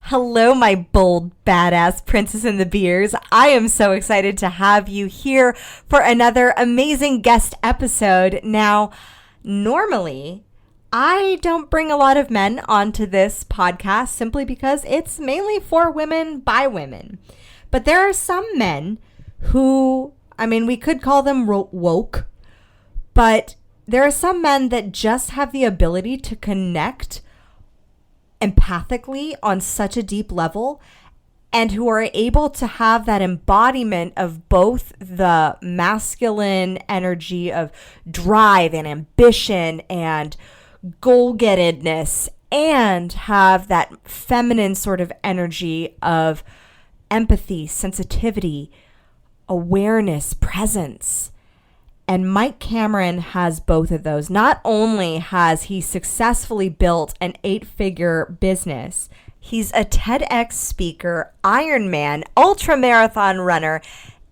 Hello, my bold, badass princess in the beers. I am so excited to have you here for another amazing guest episode. Now, normally, I don't bring a lot of men onto this podcast simply because it's mainly for women by women. But there are some men who, we could call them woke, but there are some men that just have the ability to connect empathically on such a deep level and who are able to have that embodiment of both the masculine energy of drive and ambition and goal-gettedness and have that feminine sort of energy of empathy, sensitivity, awareness, presence. And Mike Cameron has both of those. Not only has he successfully built an 8-figure business, he's a TEDx speaker, Ironman, ultramarathon runner,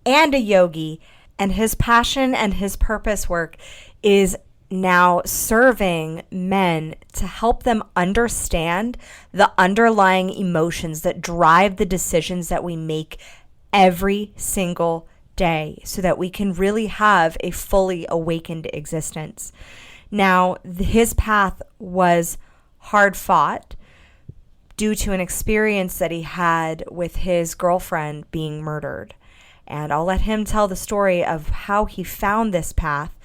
and a yogi. And his passion and his purpose work is now serving men to help them understand the underlying emotions that drive the decisions that we make every single day so that we can really have a fully awakened existence. Now, his path was hard fought due to an experience that he had with his girlfriend being murdered. And I'll let him tell the story of how he found this path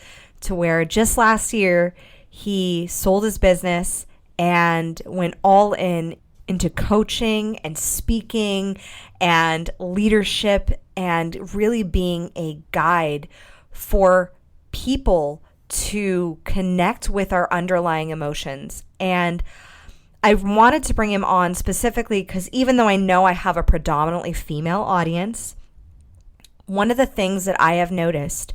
to where just last year he sold his business and went all into coaching and speaking and leadership and really being a guide for people to connect with our underlying emotions. And I wanted to bring him on specifically because even though I know I have a predominantly female audience, one of the things that I have noticed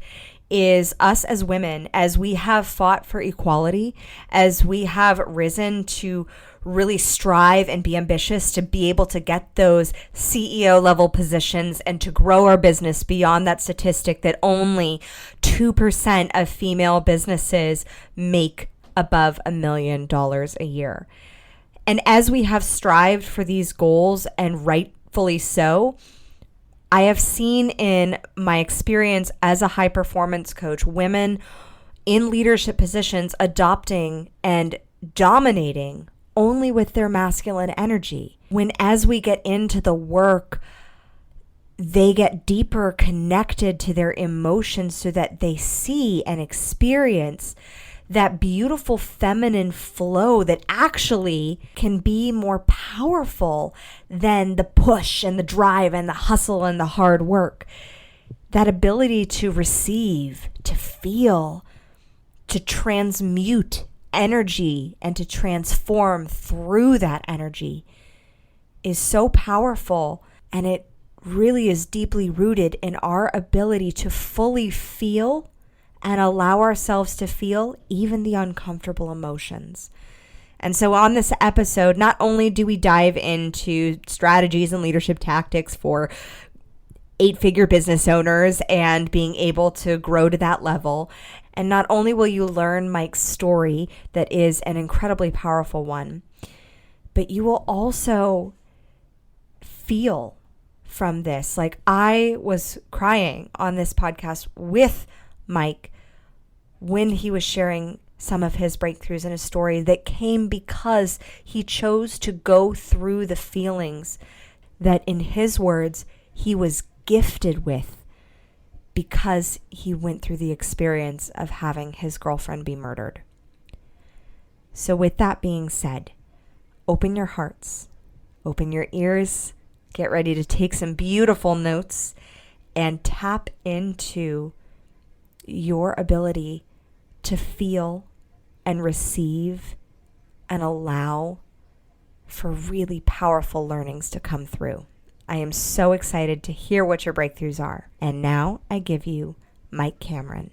is us as women, as we have fought for equality, as we have risen to really strive and be ambitious to be able to get those CEO level positions and to grow our business beyond that statistic that only 2% of female businesses make above $1 million a year. And as we have strived for these goals, and rightfully so, I have seen in my experience as a high performance coach, women in leadership positions adopting and dominating only with their masculine energy. When as we get into the work, they get deeper connected to their emotions so that they see and experience that beautiful feminine flow that actually can be more powerful than the push and the drive and the hustle and the hard work. That ability to receive, to feel, to transmute energy and to transform through that energy is so powerful, and it really is deeply rooted in our ability to fully feel and allow ourselves to feel even the uncomfortable emotions. And so on this episode, not only do we dive into strategies and leadership tactics for 8-figure business owners and being able to grow to that level, and not only will you learn Mike's story that is an incredibly powerful one, but you will also feel from this. Like, I was crying on this podcast with Mike when he was sharing some of his breakthroughs in his story that came because he chose to go through the feelings that, in his words, he was gifted with because he went through the experience of having his girlfriend be murdered. So with that being said, open your hearts, open your ears, get ready to take some beautiful notes, and tap into your ability to feel and receive and allow for really powerful learnings to come through. I am so excited to hear what your breakthroughs are. And now I give you Mike Cameron.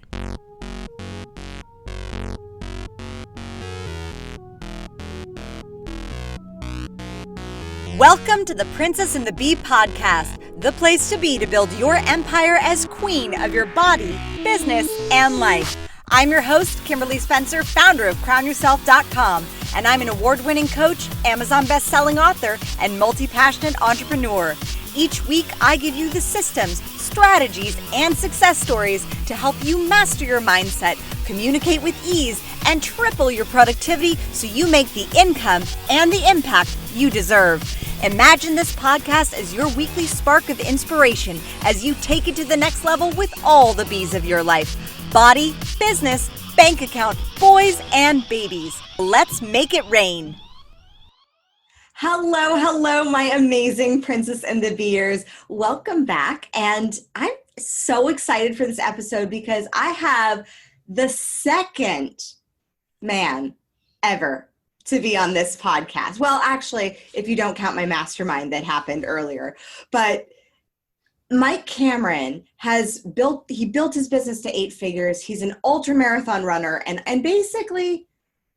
Welcome to the Princess and the Bee podcast, the place to be to build your empire as queen of your body, business, and life. I'm your host, Kimberly Spencer, founder of CrownYourself.com, and I'm an award-winning coach, Amazon best-selling author, and multi-passionate entrepreneur. Each week, I give you the systems, strategies, and success stories to help you master your mindset, communicate with ease, and triple your productivity so you make the income and the impact you deserve. Imagine this podcast as your weekly spark of inspiration as you take it to the next level with all the B's of your life: body, business, bank account, boys, and babies. Let's make it rain. Hello, my amazing princess and the beers. Welcome back. And I'm so excited for this episode because I have the second man ever to be on this podcast. Well, actually, if you don't count my mastermind that happened earlier. But Mike Cameron built his business to 8 figures. He's an ultramarathon runner, and basically,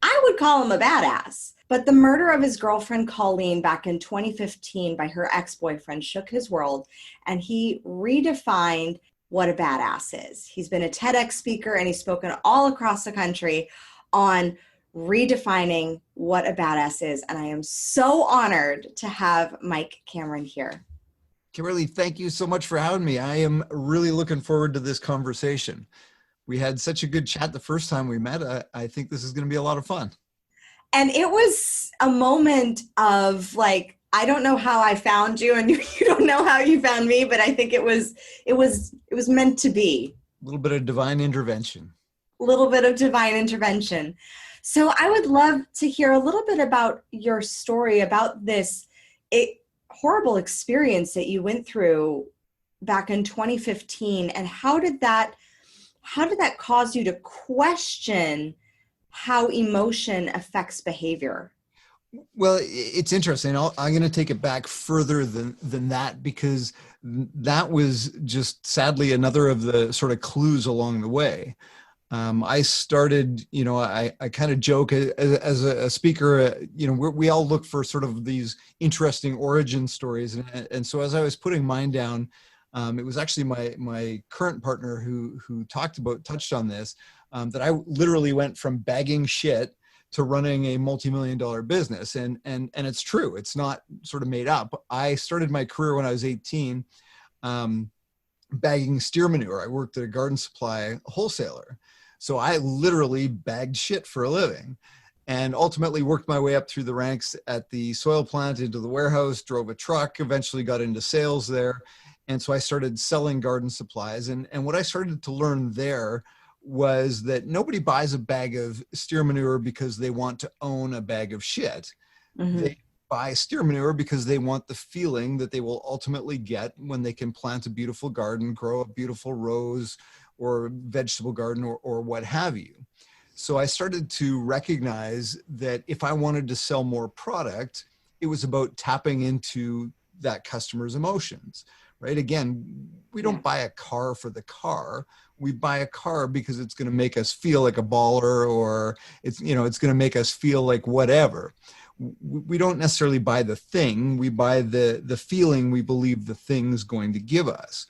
I would call him a badass. But the murder of his girlfriend, Colleen, back in 2015 by her ex-boyfriend shook his world, and he redefined what a badass is. He's been a TEDx speaker, and he's spoken all across the country on redefining what a badass is. And I am so honored to have Mike Cameron here. Kimberly, thank you so much for having me. I am really looking forward to this conversation. We had such a good chat the first time we met. I think this is going to be a lot of fun. And it was a moment of like, I don't know how I found you, and you don't know how you found me, but I think it was meant to be. A little bit of divine intervention. So I would love to hear a little bit about your story, about this horrible experience that you went through back in 2015, and how did that cause you to question how emotion affects behavior? Well, it's interesting. I'm going to take it back further than that, because that was just sadly another of the sort of clues along the way. I started, I kind of joke as a speaker, we all look for sort of these interesting origin stories. And so as I was putting mine down, it was actually my current partner who touched on this, that I literally went from bagging shit to running a multi-million-dollar business. And it's true. It's not sort of made up. I started my career when I was 18, bagging steer manure. I worked at a garden supply wholesaler. So I literally bagged shit for a living, and ultimately worked my way up through the ranks at the soil plant, into the warehouse, drove a truck, eventually got into sales there. And so I started selling garden supplies. And what I started to learn there was that nobody buys a bag of steer manure because they want to own a bag of shit. Mm-hmm. They buy steer manure because they want the feeling that they will ultimately get when they can plant a beautiful garden, grow a beautiful rose or vegetable garden or what have you. So I started to recognize that if I wanted to sell more product, it was about tapping into that customer's emotions, right? Again, we don't buy a car for the car. We buy a car because it's going to make us feel like a baller, or it's going to make us feel like whatever. We don't necessarily buy the thing. We buy the feeling we believe the thing's going to give us.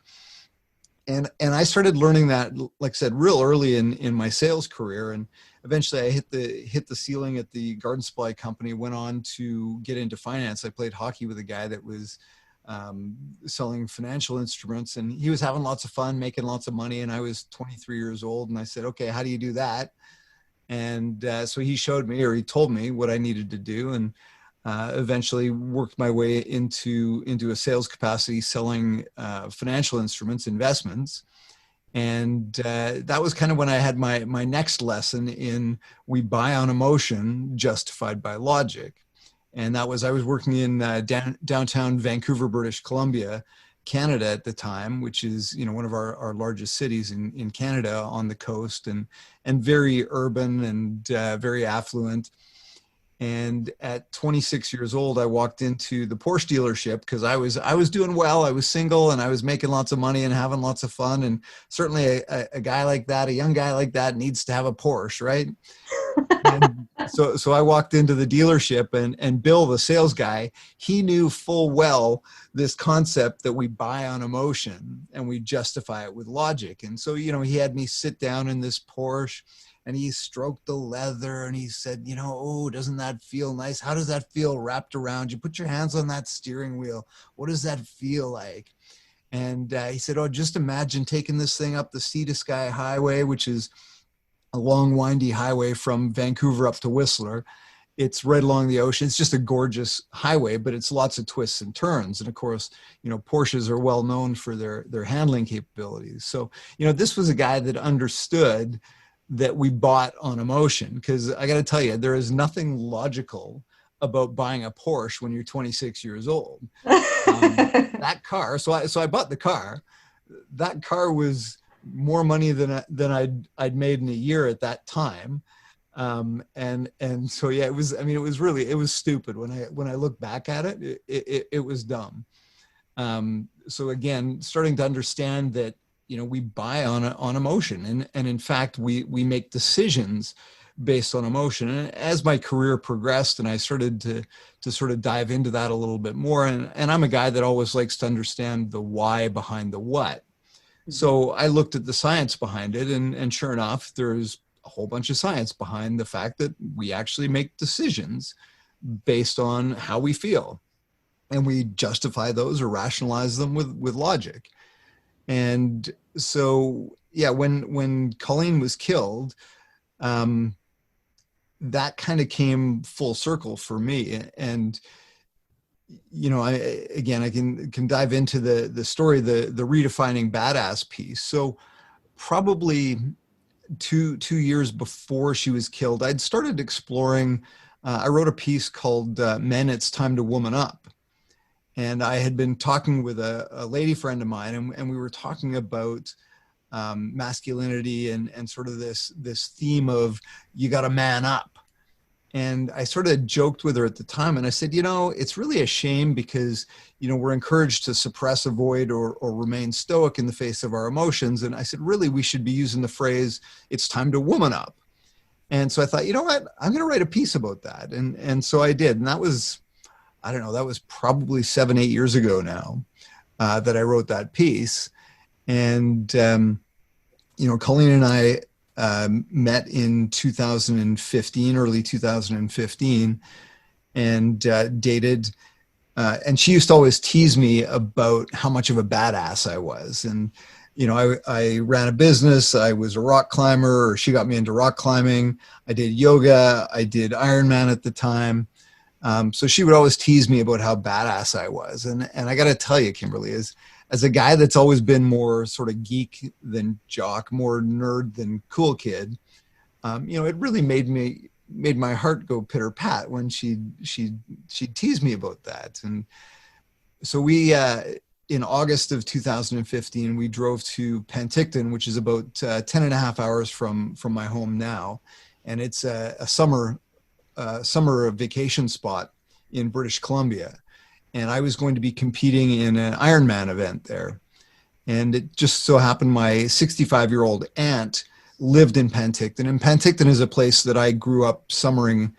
And I started learning that, like I said, real early in my sales career. And eventually I hit the ceiling at the garden supply company, went on to get into finance. I played hockey with a guy that was selling financial instruments, and he was having lots of fun, making lots of money. And I was 23 years old, and I said, okay, how do you do that? And so he showed me, or he told me what I needed to do. And eventually worked my way into a sales capacity selling financial instruments, investments. And that was kind of when I had my next lesson in we buy on emotion justified by logic. And that was, I was working in downtown Vancouver, British Columbia, Canada at the time, which is, one of our largest cities in Canada on the coast, and very urban and very affluent. And at 26 years old, I walked into the Porsche dealership because I was doing well. I was single and I was making lots of money and having lots of fun. And certainly a guy like that, a young guy like that, needs to have a Porsche, right? And so I walked into the dealership, and Bill, the sales guy, he knew full well this concept that we buy on emotion and we justify it with logic. And so, he had me sit down in this Porsche, and he stroked the leather and he said, oh, doesn't that feel nice? How does that feel wrapped around you? Put your hands on that steering wheel. What does that feel like? And he said, oh, just imagine taking this thing up the Sea to Sky Highway, which is a long, windy highway from Vancouver up to Whistler. It's right along the ocean. It's just a gorgeous highway, but it's lots of twists and turns. And of course, Porsches are well known for their handling capabilities. So, this was a guy that understood that we bought on emotion, because I got to tell you, there is nothing logical about buying a Porsche when you're 26 years old. That car, so I bought the car. That car was more money than I'd made in a year at that time. And so, yeah, it was stupid. When I look back at it, it was dumb. So again, starting to understand that, we buy on emotion, and in fact, we make decisions based on emotion. And as my career progressed and I started to sort of dive into that a little bit more, and I'm a guy that always likes to understand the why behind the what. So I looked at the science behind it, and sure enough, there's a whole bunch of science behind the fact that we actually make decisions based on how we feel, and we justify those or rationalize them with logic. And so, yeah, when Colleen was killed, that kind of came full circle for me. And I can dive into the story, the redefining badass piece. So probably two years before she was killed, I'd started exploring. I wrote a piece called "Men, It's Time to Woman Up," and I had been talking with a lady friend of mine, and we were talking about masculinity and sort of this theme of you got to man up. And I sort of joked with her at the time, and I said, it's really a shame because, we're encouraged to suppress, avoid, or remain stoic in the face of our emotions. And I said, really, we should be using the phrase, it's time to woman up. And so I thought, what, I'm going to write a piece about that. And so I did. And that was, I don't know, that was probably 7-8 years ago now that I wrote that piece. And, Colleen and I met in 2015, early 2015, and dated. And she used to always tease me about how much of a badass I was. And, I ran a business. I was a rock climber, or she got me into rock climbing. I did yoga. I did Ironman at the time. So she would always tease me about how badass I was. And I got to tell you, Kimberly, as a guy that's always been more sort of geek than jock, more nerd than cool kid, it really made my heart go pitter pat when she'd tease me about that. And so we, in August of 2015, we drove to Penticton, which is about 10 and a half hours from my home now. And it's a summer vacation spot in British Columbia. And I was going to be competing in an Ironman event there. And it just so happened my 65-year-old aunt lived in Penticton. And Penticton is a place that I grew up summering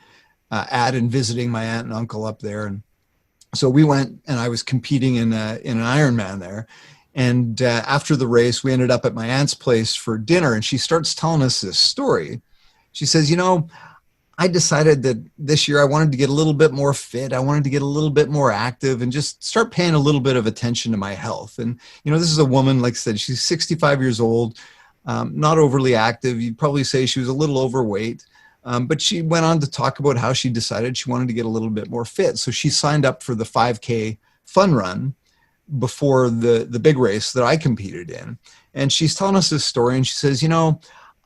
at and visiting my aunt and uncle up there. And so we went, and I was competing in an Ironman there. And after the race, we ended up at my aunt's place for dinner. And she starts telling us this story. She says, I decided that this year I wanted to get a little bit more fit. I wanted to get a little bit more active and just start paying a little bit of attention to my health. And, this is a woman, like I said, she's 65 years old, not overly active. You'd probably say she was a little overweight. But she went on to talk about how she decided she wanted to get a little bit more fit. So she signed up for the 5K fun run before the big race that I competed in. And she's telling us this story, and she says,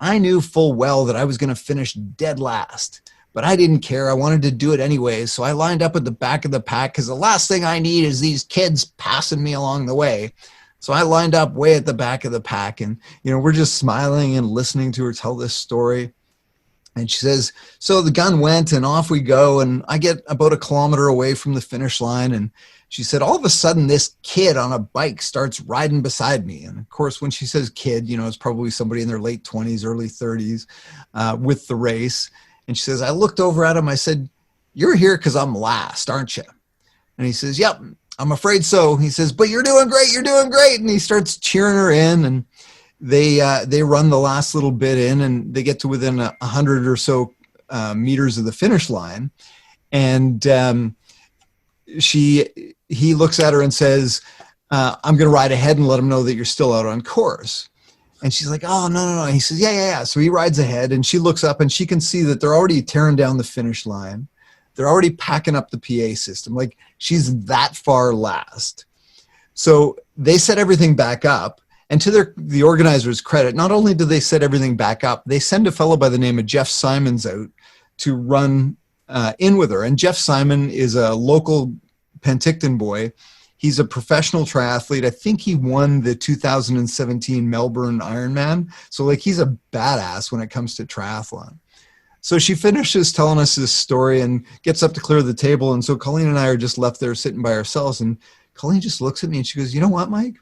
I knew full well that I was going to finish dead last, but I didn't care. I wanted to do it anyways. So I lined up at the back of the pack because the last thing I need is these kids passing me along the way. So I lined up way at the back of the pack, and, we're just smiling and listening to her tell this story. And she says, so the gun went and off we go. And I get about a kilometer away from the finish line. And she said, all of a sudden, this kid on a bike starts riding beside me. And of course, when she says kid, it's probably somebody in their late 20s, early 30s with the race. And she says, I looked over at him. I said, you're here because I'm last, aren't you? And he says, yep, I'm afraid so. He says, but you're doing great. You're doing great. And he starts cheering her in. And they run the last little bit in, and they get to within 100 or so meters of the finish line. And he looks at her and says, I'm going to ride ahead and let him know that you're still out on course. And she's like, oh, no. He says, yeah. So he rides ahead, and she looks up and she can see that they're already tearing down the finish line. They're already packing up the PA system. Like, she's that far last. So they set everything back up. And to the organizers' credit, not only do they set everything back up, they send a fellow by the name of Jeff Simons out to run in with her. And Jeff Simon is a local Penticton boy. He's a professional triathlete. I think he won the 2017 Melbourne Ironman. So like, he's a badass when it comes to triathlon. So she finishes telling us this story and gets up to clear the table. And so Colleen and I are just left there sitting by ourselves. And Colleen just looks at me and she goes, you know what, Mike?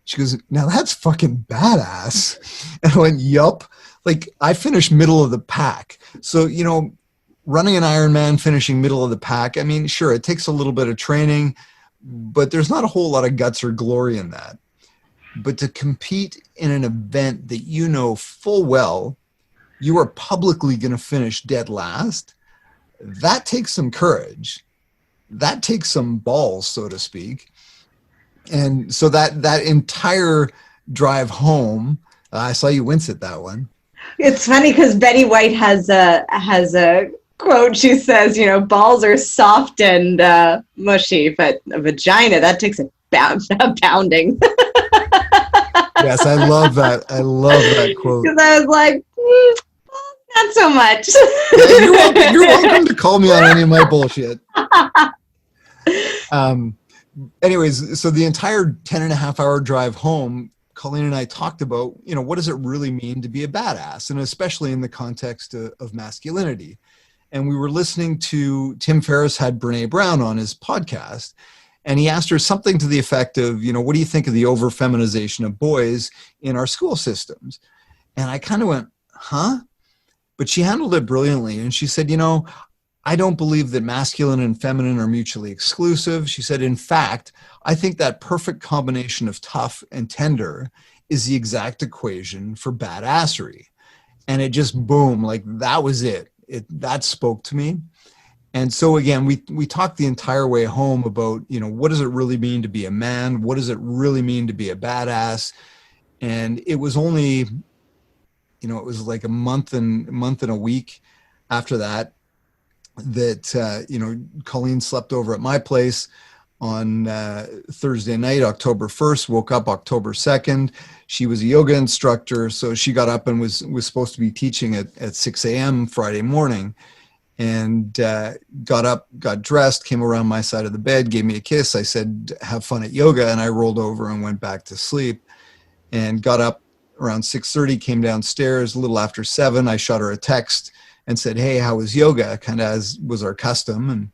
She goes, now that's fucking badass. And I went, yup. Like, I finished middle of the pack. So, you know, running an Ironman, finishing middle of the pack, I mean, sure, it takes a little bit of training, but there's not a whole lot of guts or glory in that. But to compete in an event that you know full well you are publicly going to finish dead last, that takes some courage. That takes some balls, so to speak. And so that entire drive home, I saw you wince at that one. It's funny because Betty White has a quote. She says, you know, balls are soft and mushy, but a vagina, that takes a pounding. Yes, I love that. I love that quote. Because I was like, not so much. Yeah, you're welcome to call me on any of my bullshit. Anyways, so the entire 10.5-hour drive home, Colleen and I talked about, you know, what does it really mean to be a badass? And especially in the context of masculinity. And we were listening to Tim Ferriss had Brene Brown on his podcast. And he asked her something to the effect of, you know, what do you think of the over-feminization of boys in our school systems? And I kind of went, huh? But she handled it brilliantly. And she said, you know, I don't believe that masculine and feminine are mutually exclusive. She said, in fact, I think that perfect combination of tough and tender is the exact equation for badassery. And it just, boom, like that was it. That spoke to me. And so again, we talked the entire way home about, you know, what does it really mean to be a man? What does it really mean to be a badass? And it was only, you know, it was like a month and a week after that, you know, Colleen slept over at my place on Thursday night, October 1st, woke up October 2nd. She was a yoga instructor, so she got up and was supposed to be teaching at 6 a.m. Friday morning, and got up, got dressed, came around my side of the bed, gave me a kiss. I said, have fun at yoga, and I rolled over and went back to sleep, and got up around 6:30, came downstairs a little after 7. I shot her a text and said, hey, how was yoga? Kind of as was our custom. And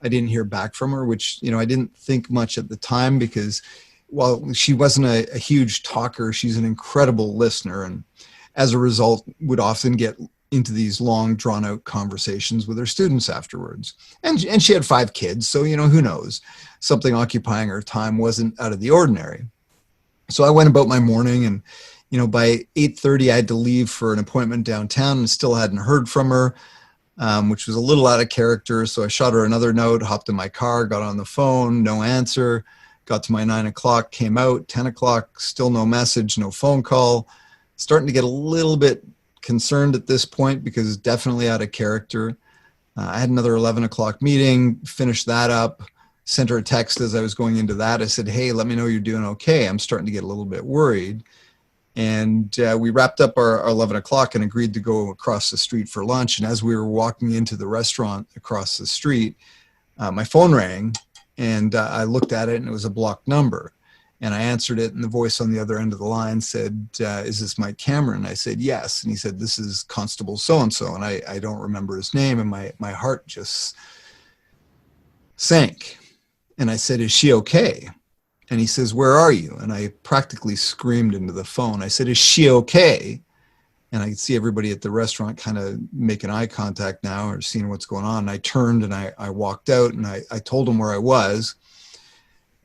I didn't hear back from her, which, you know, I didn't think much at the time because while she wasn't a huge talker, she's an incredible listener. And as a result, would often get into these long drawn out conversations with her students afterwards. And she had 5 kids. So, you know, who knows, something occupying her time wasn't out of the ordinary. So I went about my morning, and, you know, by 8:30, I had to leave for an appointment downtown and still hadn't heard from her, which was a little out of character. So I shot her another note, hopped in my car, got on the phone, no answer, got to my 9 o'clock, came out, 10 o'clock, still no message, no phone call. Starting to get a little bit concerned at this point because definitely out of character. I had another 11 o'clock meeting, finished that up, sent her a text as I was going into that. I said, hey, let me know you're doing okay. I'm starting to get a little bit worried. And we wrapped up our 11 o'clock and agreed to go across the street for lunch. And as we were walking into the restaurant across the street, my phone rang, and I looked at it, and it was a blocked number. And I answered it, and the voice on the other end of the line said, is this Mike Cameron? I said, yes. And he said, this is Constable so-and-so. And I don't remember his name, and my heart just sank. And I said, is she okay? And he says, where are you? And I practically screamed into the phone. I said, is she okay? And I could see everybody at the restaurant kind of making eye contact now or seeing what's going on. And I turned and I walked out, and I told him where I was.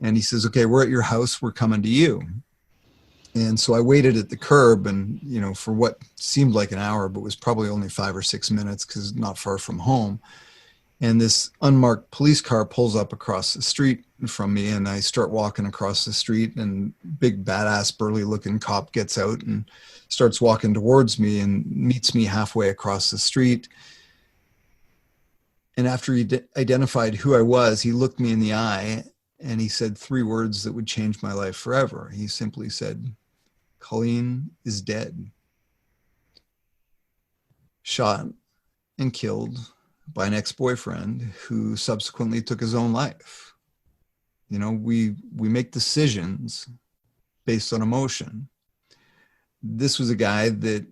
And he says, okay, we're at your house. We're coming to you. And so I waited at the curb, and, for what seemed like an hour, but was probably only 5 or 6 minutes because not far from home. And this unmarked police car pulls up across the street from me, and I start walking across the street, and big badass burly looking cop gets out and starts walking towards me and meets me halfway across the street. And after he identified who I was, he looked me in the eye and he said 3 words that would change my life forever. He simply said, "Colleen is dead. Shot and killed by an ex-boyfriend who subsequently took his own life." We make decisions based on emotion. This was a guy that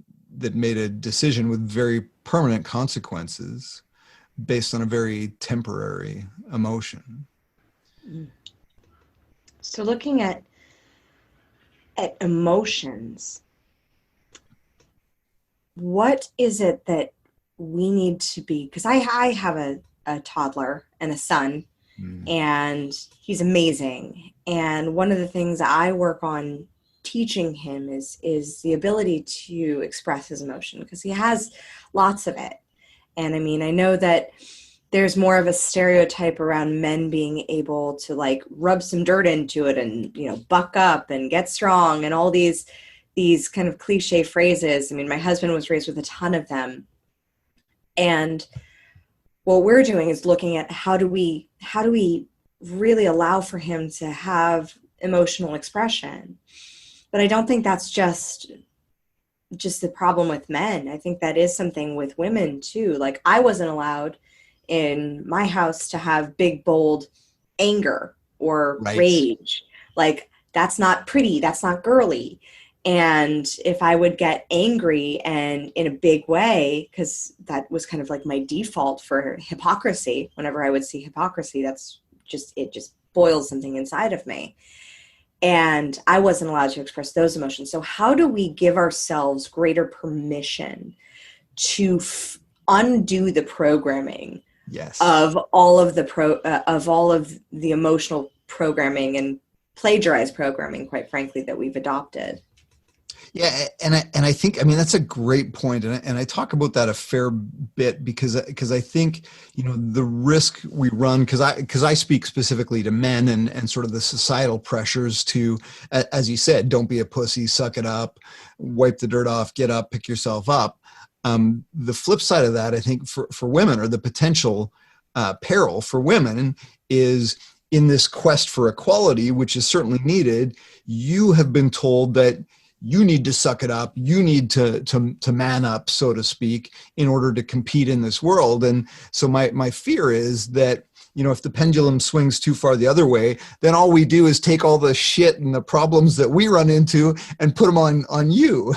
made a decision with very permanent consequences based on a very temporary emotion. So looking at emotions, what is it that we need to be, because I have a toddler and a son, and he's amazing. And one of the things I work on teaching him is the ability to express his emotion, because he has lots of it. And I mean, I know that there's more of a stereotype around men being able to like rub some dirt into it and, buck up and get strong and all these kind of cliche phrases. I mean, my husband was raised with a ton of them. And what we're doing is looking at how do we really allow for him to have emotional expression. But I don't think that's just the problem with men. I think that is something with women too. Like, I wasn't allowed in my house to have big, bold anger or rage. Like, that's not pretty. That's not girly. And if I would get angry and in a big way, because that was kind of like my default for hypocrisy, whenever I would see hypocrisy, it just boils something inside of me. And I wasn't allowed to express those emotions. So how do we give ourselves greater permission to undo the programming of all of the emotional programming and plagiarized programming, quite frankly, that we've adopted? Yeah, and I think, I mean, that's a great point, and I talk about that a fair bit because I think, the risk we run, because I speak specifically to men and sort of the societal pressures to, as you said, don't be a pussy, suck it up, wipe the dirt off, get up, pick yourself up. The flip side of that, I think, for women, or the potential peril for women, is in this quest for equality, which is certainly needed. You have been told that you need to suck it up. You need to man up, so to speak, in order to compete in this world. And so my fear is that, if the pendulum swings too far the other way, then all we do is take all the shit and the problems that we run into and put them on you.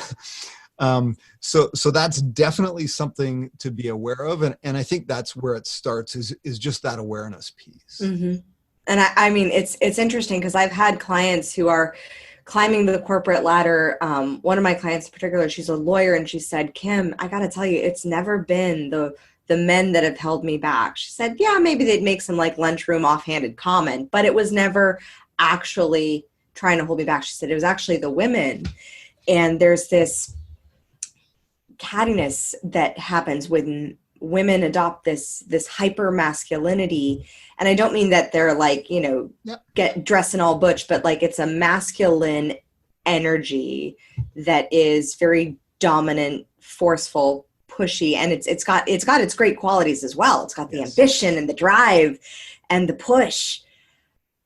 So that's definitely something to be aware of. And I think that's where it starts, is just that awareness piece. Mm-hmm. And I mean, it's interesting because I've had clients who are climbing the corporate ladder. One of my clients in particular, she's a lawyer, and she said, "Kim, I got to tell you, it's never been the men that have held me back." She said, "Yeah, maybe they'd make some like lunchroom offhanded comment, but it was never actually trying to hold me back." She said, "It was actually the women." And there's this cattiness that happens when women adopt this hyper masculinity. And I don't mean that they're like, get dressed in all butch, but like it's a masculine energy that is very dominant, forceful, pushy, and it's got its great qualities as well. It's got the ambition and the drive and the push.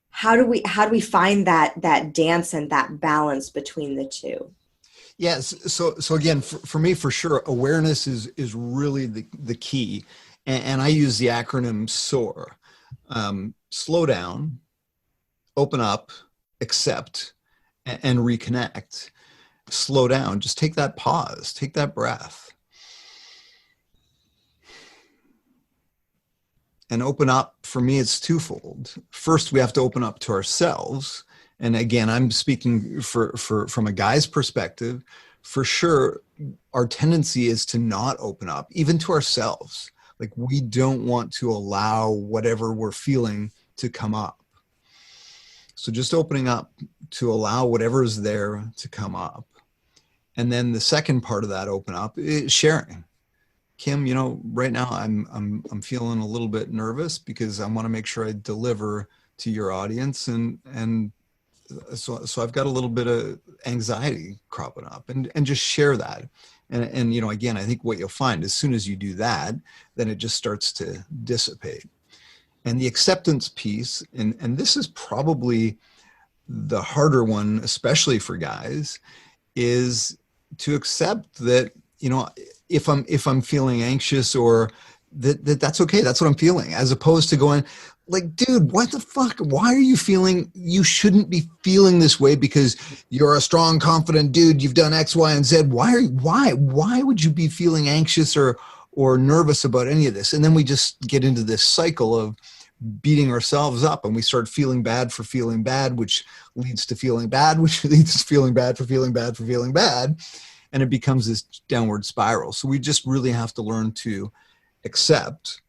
How do we find that dance and that balance between the two? Yes. So again, for me, for sure, awareness is really the key. And I use the acronym SOAR. Slow down, open up, accept, and reconnect. Slow down. Just take that pause. Take that breath. And open up, for me, it's twofold. First, we have to open up to ourselves. And again, I'm speaking from a guy's perspective. For sure, our tendency is to not open up, even to ourselves. Like, we don't want to allow whatever we're feeling to come up. So just opening up to allow whatever is there to come up. And then the second part of that open up is sharing. Kim, right now I'm feeling a little bit nervous because I want to make sure I deliver to your audience, and so I've got a little bit of anxiety cropping up, and just share that. And again, I think what you'll find as soon as you do that, then it just starts to dissipate. And the acceptance piece, and this is probably the harder one, especially for guys, is to accept that, if I'm feeling anxious, or that's okay, that's what I'm feeling, as opposed to going like, dude, what the fuck? Why are you feeling, you shouldn't be feeling this way because you're a strong, confident dude, you've done X, Y, and Z. Why would you be feeling anxious or nervous about any of this? And then we just get into this cycle of beating ourselves up, and we start feeling bad for feeling bad, which leads to feeling bad, which leads to feeling bad for feeling bad for feeling bad. And it becomes this downward spiral. So we just really have to learn to accept.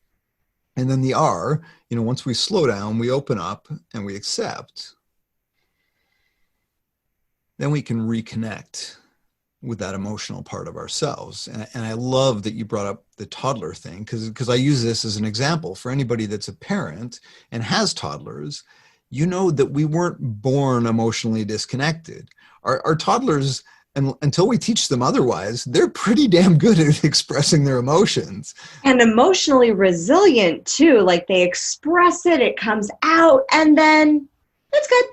And then the R, once we slow down, we open up and we accept, then we can reconnect with that emotional part of ourselves. And I love that you brought up the toddler thing, because I use this as an example for anybody that's a parent and has toddlers. That we weren't born emotionally disconnected. Our toddlers, and until we teach them otherwise, they're pretty damn good at expressing their emotions. And emotionally resilient too. Like, they express it, it comes out, and then it's good.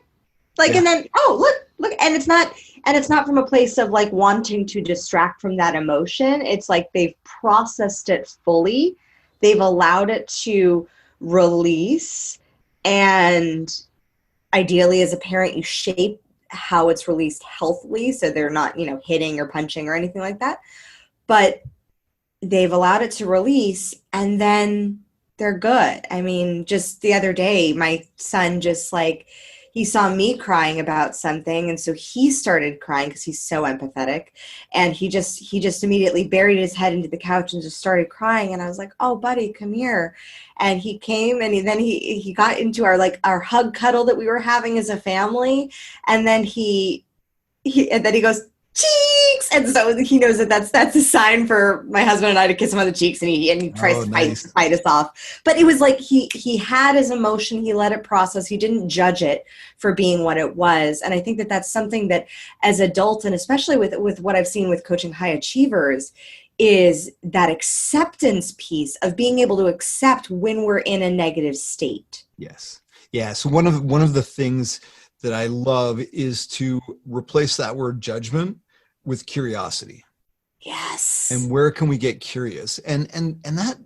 And then, oh, look. And it's not from a place of like wanting to distract from that emotion. It's like they've processed it fully. They've allowed it to release. And ideally, as a parent, you shape how it's released healthily, so they're not, hitting or punching or anything like that. But they've allowed it to release, and then they're good. I mean, just the other day, my son he saw me crying about something, and so he started crying because he's so empathetic, and he just immediately buried his head into the couch and just started crying. And I was like, "Oh, buddy, come here." And he came, and then he got into our hug cuddle that we were having as a family, and then he goes, "Cheeks," and so he knows that that's a sign for my husband and I to kiss him on the cheeks, and he tries to fight us off. But it was like he had his emotion, he let it process, he didn't judge it for being what it was. And I think that that's something that as adults, and especially with what I've seen with coaching high achievers, is that acceptance piece of being able to accept when we're in a negative state. Yes. Yeah. So one of the things that I love is to replace that word judgment with curiosity. Yes. And where can we get curious? And that,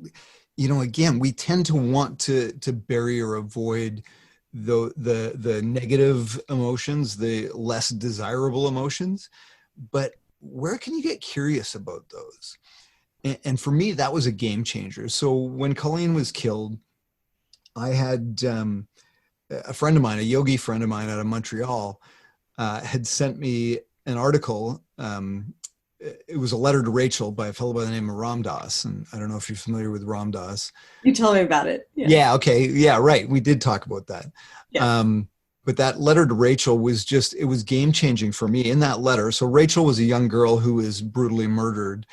again, we tend to want to bury or avoid the negative emotions, the less desirable emotions, but where can you get curious about those? And for me, that was a game changer. So when Colleen was killed, I had a friend of mine, a yogi friend of mine out of Montreal, had sent me an article. It was a letter to Rachel by a fellow by the name of Ram Dass. And I don't know if you're familiar with Ram Dass. You told me about it. Yeah. Okay. Yeah, right. We did talk about that. Yeah. But that letter to Rachel was it was game changing for me in that letter. So Rachel was a young girl who was brutally murdered.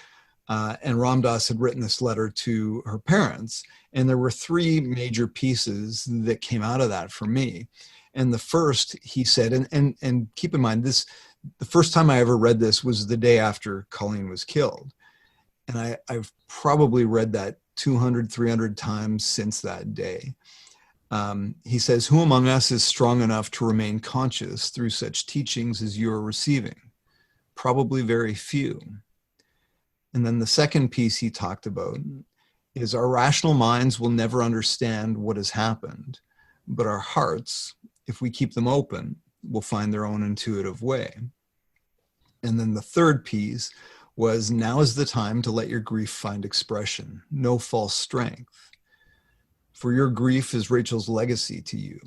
And Ram Dass had written this letter to her parents. And there were three major pieces that came out of that for me. And the first, he said, and keep in mind this, the first time I ever read this was the day after Colleen was killed. And I've probably read that 200, 300 times since that day. He says, "Who among us is strong enough to remain conscious through such teachings as you are receiving? Probably very few." And then the second piece he talked about is our rational minds will never understand what has happened, but our hearts, if we keep them open, will find their own intuitive way. And then the third piece was, now is the time to let your grief find expression, no false strength. For your grief is Rachel's legacy to you.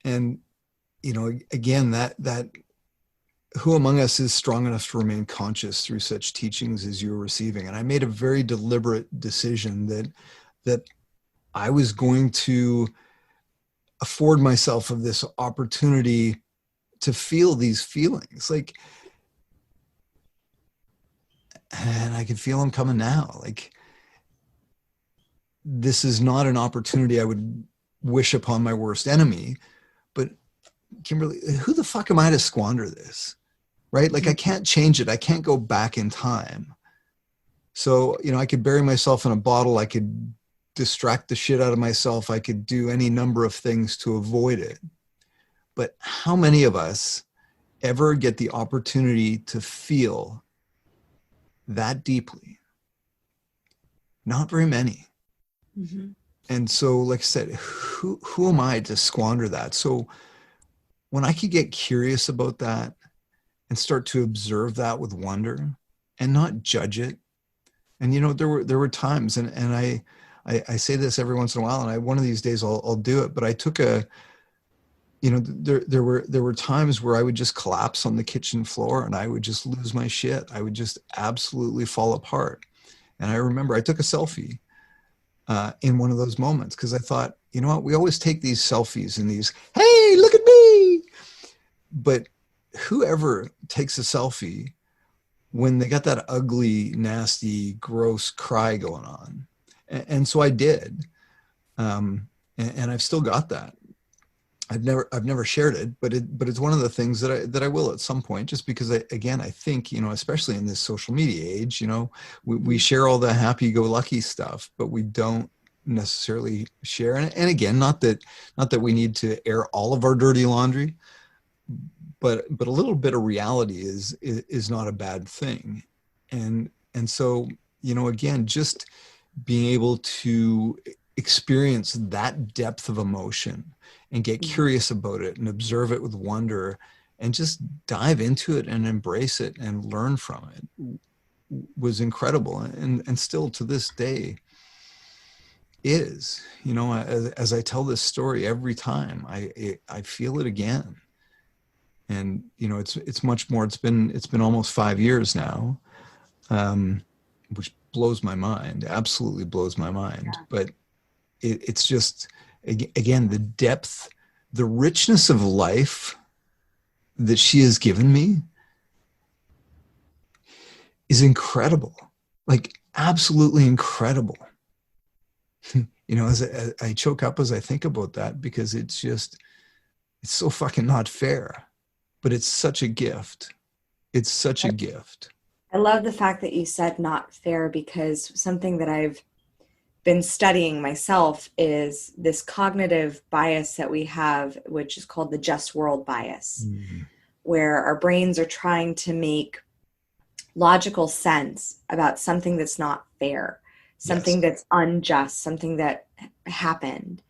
And, again, that who among us is strong enough to remain conscious through such teachings as you're receiving? And I made a very deliberate decision that I was going to afford myself of this opportunity to feel these feelings, like, and I can feel them coming now. Like, this is not an opportunity I would wish upon my worst enemy, but Kimberly, who the fuck am I to squander this? Right? Like, I can't change it. I can't go back in time. So, you know, I could bury myself in a bottle. I could distract the shit out of myself. I could do any number of things to avoid it. But how many of us ever get the opportunity to feel that deeply? Not very many. Mm-hmm. And so, like I said, who am I to squander that? So when I could get curious about that and start to observe that with wonder and not judge it. And, you know, there were times, and I say this every once in a while, and one of these days I'll do it, but I took you know, there were times where I would just collapse on the kitchen floor and I would just lose my shit. I would just absolutely fall apart. And I remember I took a selfie in one of those moments, because I thought, you know what, we always take these selfies and these, hey, look at me. But whoever takes a selfie when they got that ugly, nasty, gross cry going on? And so I did. And I've still got that. I've never shared it, but it's one of the things that I will at some point, just because I think, you know, especially in this social media age, you know, we share all the happy-go-lucky stuff, but we don't necessarily share. And again, not that we need to air all of our dirty laundry, but a little bit of reality is not a bad thing. And so, you know, again, just being able to experience that depth of emotion and get curious about it and observe it with wonder and just dive into it and embrace it and learn from it was incredible. And still to this day is, you know, as I tell this story every time, I feel it again. And, you know, it's much more, it's been almost 5 years now, which blows my mind, absolutely blows my mind. Yeah. But it's just, again, the depth, the richness of life that she has given me is incredible, like absolutely incredible. You know, as I choke up as I think about that, because it's so fucking not fair, but it's such a gift. It's such a gift. I love the fact that you said not fair, because something that I've been studying myself is this cognitive bias that we have, which is called the just world bias, where our brains are trying to make logical sense about something that's not fair, something that's unjust, something that happened.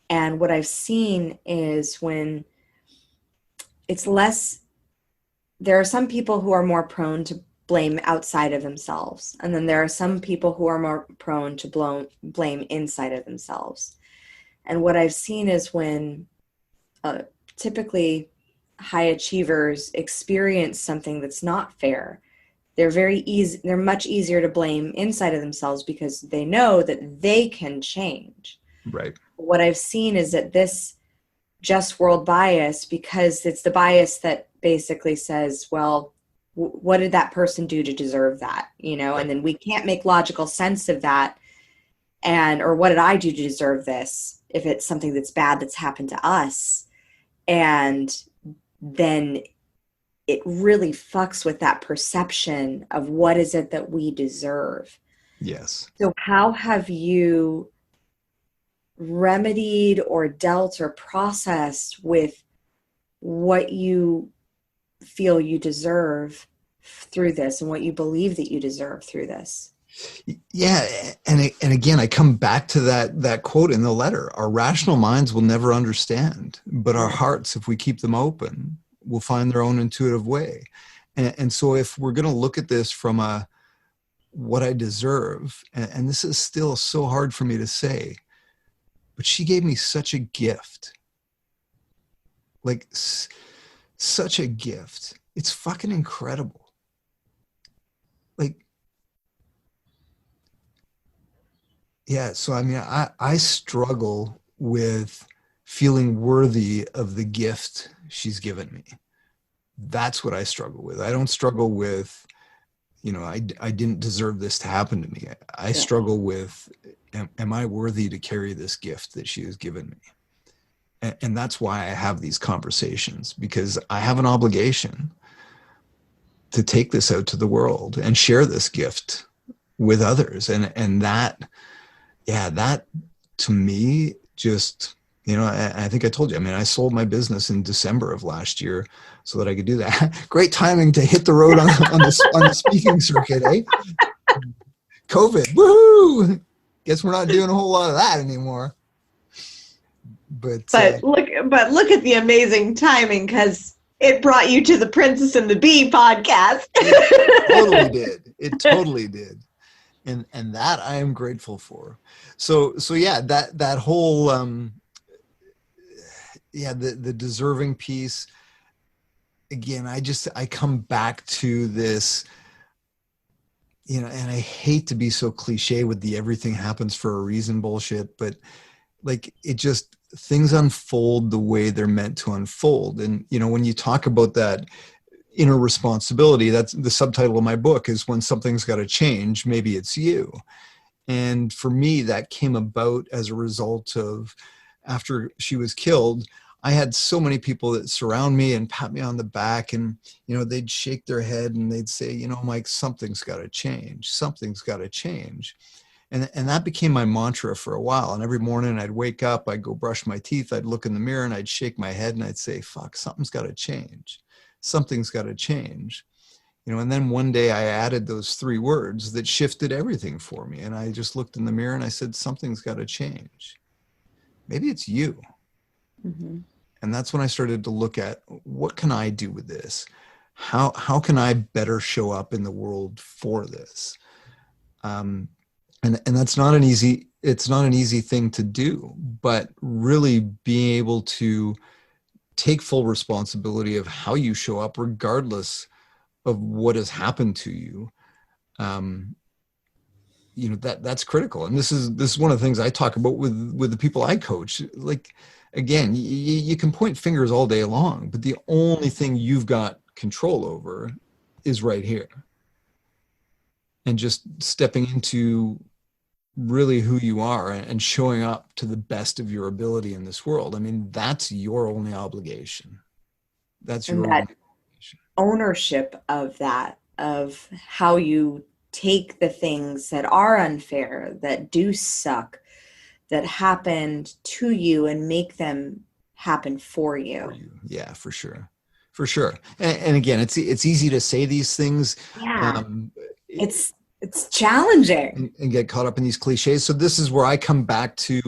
And what I've seen is when it's less, there are some people who are more prone to blame outside of themselves. And then there are some people who are more prone to blame inside of themselves. And what I've seen is when typically high achievers experience something that's not fair, they're much easier to blame inside of themselves because they know that they can change. Right. What I've seen is that this just world bias, because it's the bias that basically says, well, what did that person do to deserve that? You know, and then we can't make logical sense of that. Or what did I do to deserve this? If it's something that's bad that's happened to us. And then it really fucks with that perception of what is it that we deserve. Yes. So how have you remedied or dealt or processed with what you feel you deserve through this and what you believe that you deserve through this? Yeah. And again, I come back to that quote in the letter: our rational minds will never understand, but our hearts, if we keep them open, will find their own intuitive way. And so if we're going to look at this from what I deserve, and this is still so hard for me to say, but she gave me such a gift, like such a gift. It's fucking incredible. Like, yeah. So, I mean, I struggle with feeling worthy of the gift she's given me. That's what I struggle with. I don't struggle with, I didn't deserve this to happen to me. I struggle with, am I worthy to carry this gift that she has given me? And that's why I have these conversations, because I have an obligation to take this out to the world and share this gift with others. And that to me, just, I think I told you, I sold my business in December of last year so that I could do that. Great timing to hit the road on the speaking circuit, eh? COVID, woohoo! Guess we're not doing a whole lot of that anymore. But look at the amazing timing, because it brought you to the Princess and the Bee podcast. It totally did. And that I am grateful for. So yeah, that whole, the deserving piece, again, I come back to this, and I hate to be so cliche with the everything happens for a reason bullshit, but like, it just, things unfold the way they're meant to unfold. And, when you talk about that inner responsibility, that's the subtitle of my book, is when something's got to change, maybe it's you. And for me, that came about as a result of, after she was killed, I had so many people that surround me and pat me on the back, and, they'd shake their head and they'd say, Mike, something's got to change. Something's got to change. And that became my mantra for a while. And every morning I'd wake up, I'd go brush my teeth, I'd look in the mirror and I'd shake my head and I'd say, fuck, something's got to change. Something's got to change. And then one day I added those 3 words that shifted everything for me. And I just looked in the mirror and I said, something's got to change. Maybe it's you. Mm-hmm. And that's when I started to look at, what can I do with this? How can I better show up in the world for this? And that's not an easy thing to do, but really being able to take full responsibility of how you show up, regardless of what has happened to you. That's critical. And this is one of the things I talk about with the people I coach. Like, again, you can point fingers all day long, but the only thing you've got control over is right here. And just stepping into really who you are and showing up to the best of your ability in this world. That's your only obligation. That's your only obligation. Ownership of that, of how you take the things that are unfair, that do suck, that happened to you, and make them happen for you. Yeah, for sure. And again, it's easy to say these things. Yeah. It's challenging and get caught up in these cliches. So this is where I come back to,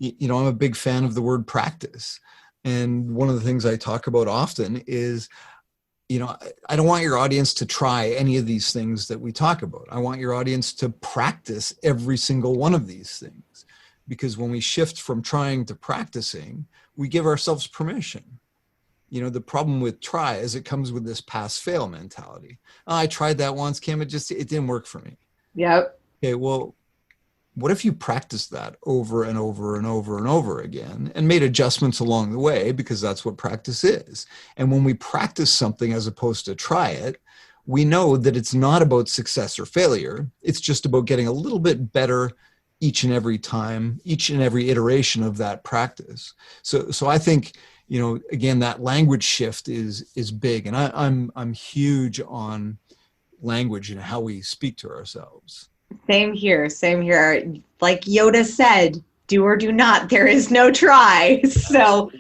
I'm a big fan of the word practice. And one of the things I talk about often is, I don't want your audience to try any of these things that we talk about. I want your audience to practice every single one of these things, because when we shift from trying to practicing, we give ourselves permission. The problem with try is it comes with this pass fail mentality. Oh, I tried that once, Kim, it didn't work for me. Yep. Okay, well, what if you practiced that over and over and over and over again and made adjustments along the way, because that's what practice is. And when we practice something as opposed to try it, we know that it's not about success or failure. It's just about getting a little bit better each and every time, each and every iteration of that practice. So I think, again, that language shift is big. And I'm huge on language and how we speak to ourselves. Same here. Like Yoda said, do or do not, there is no try. So,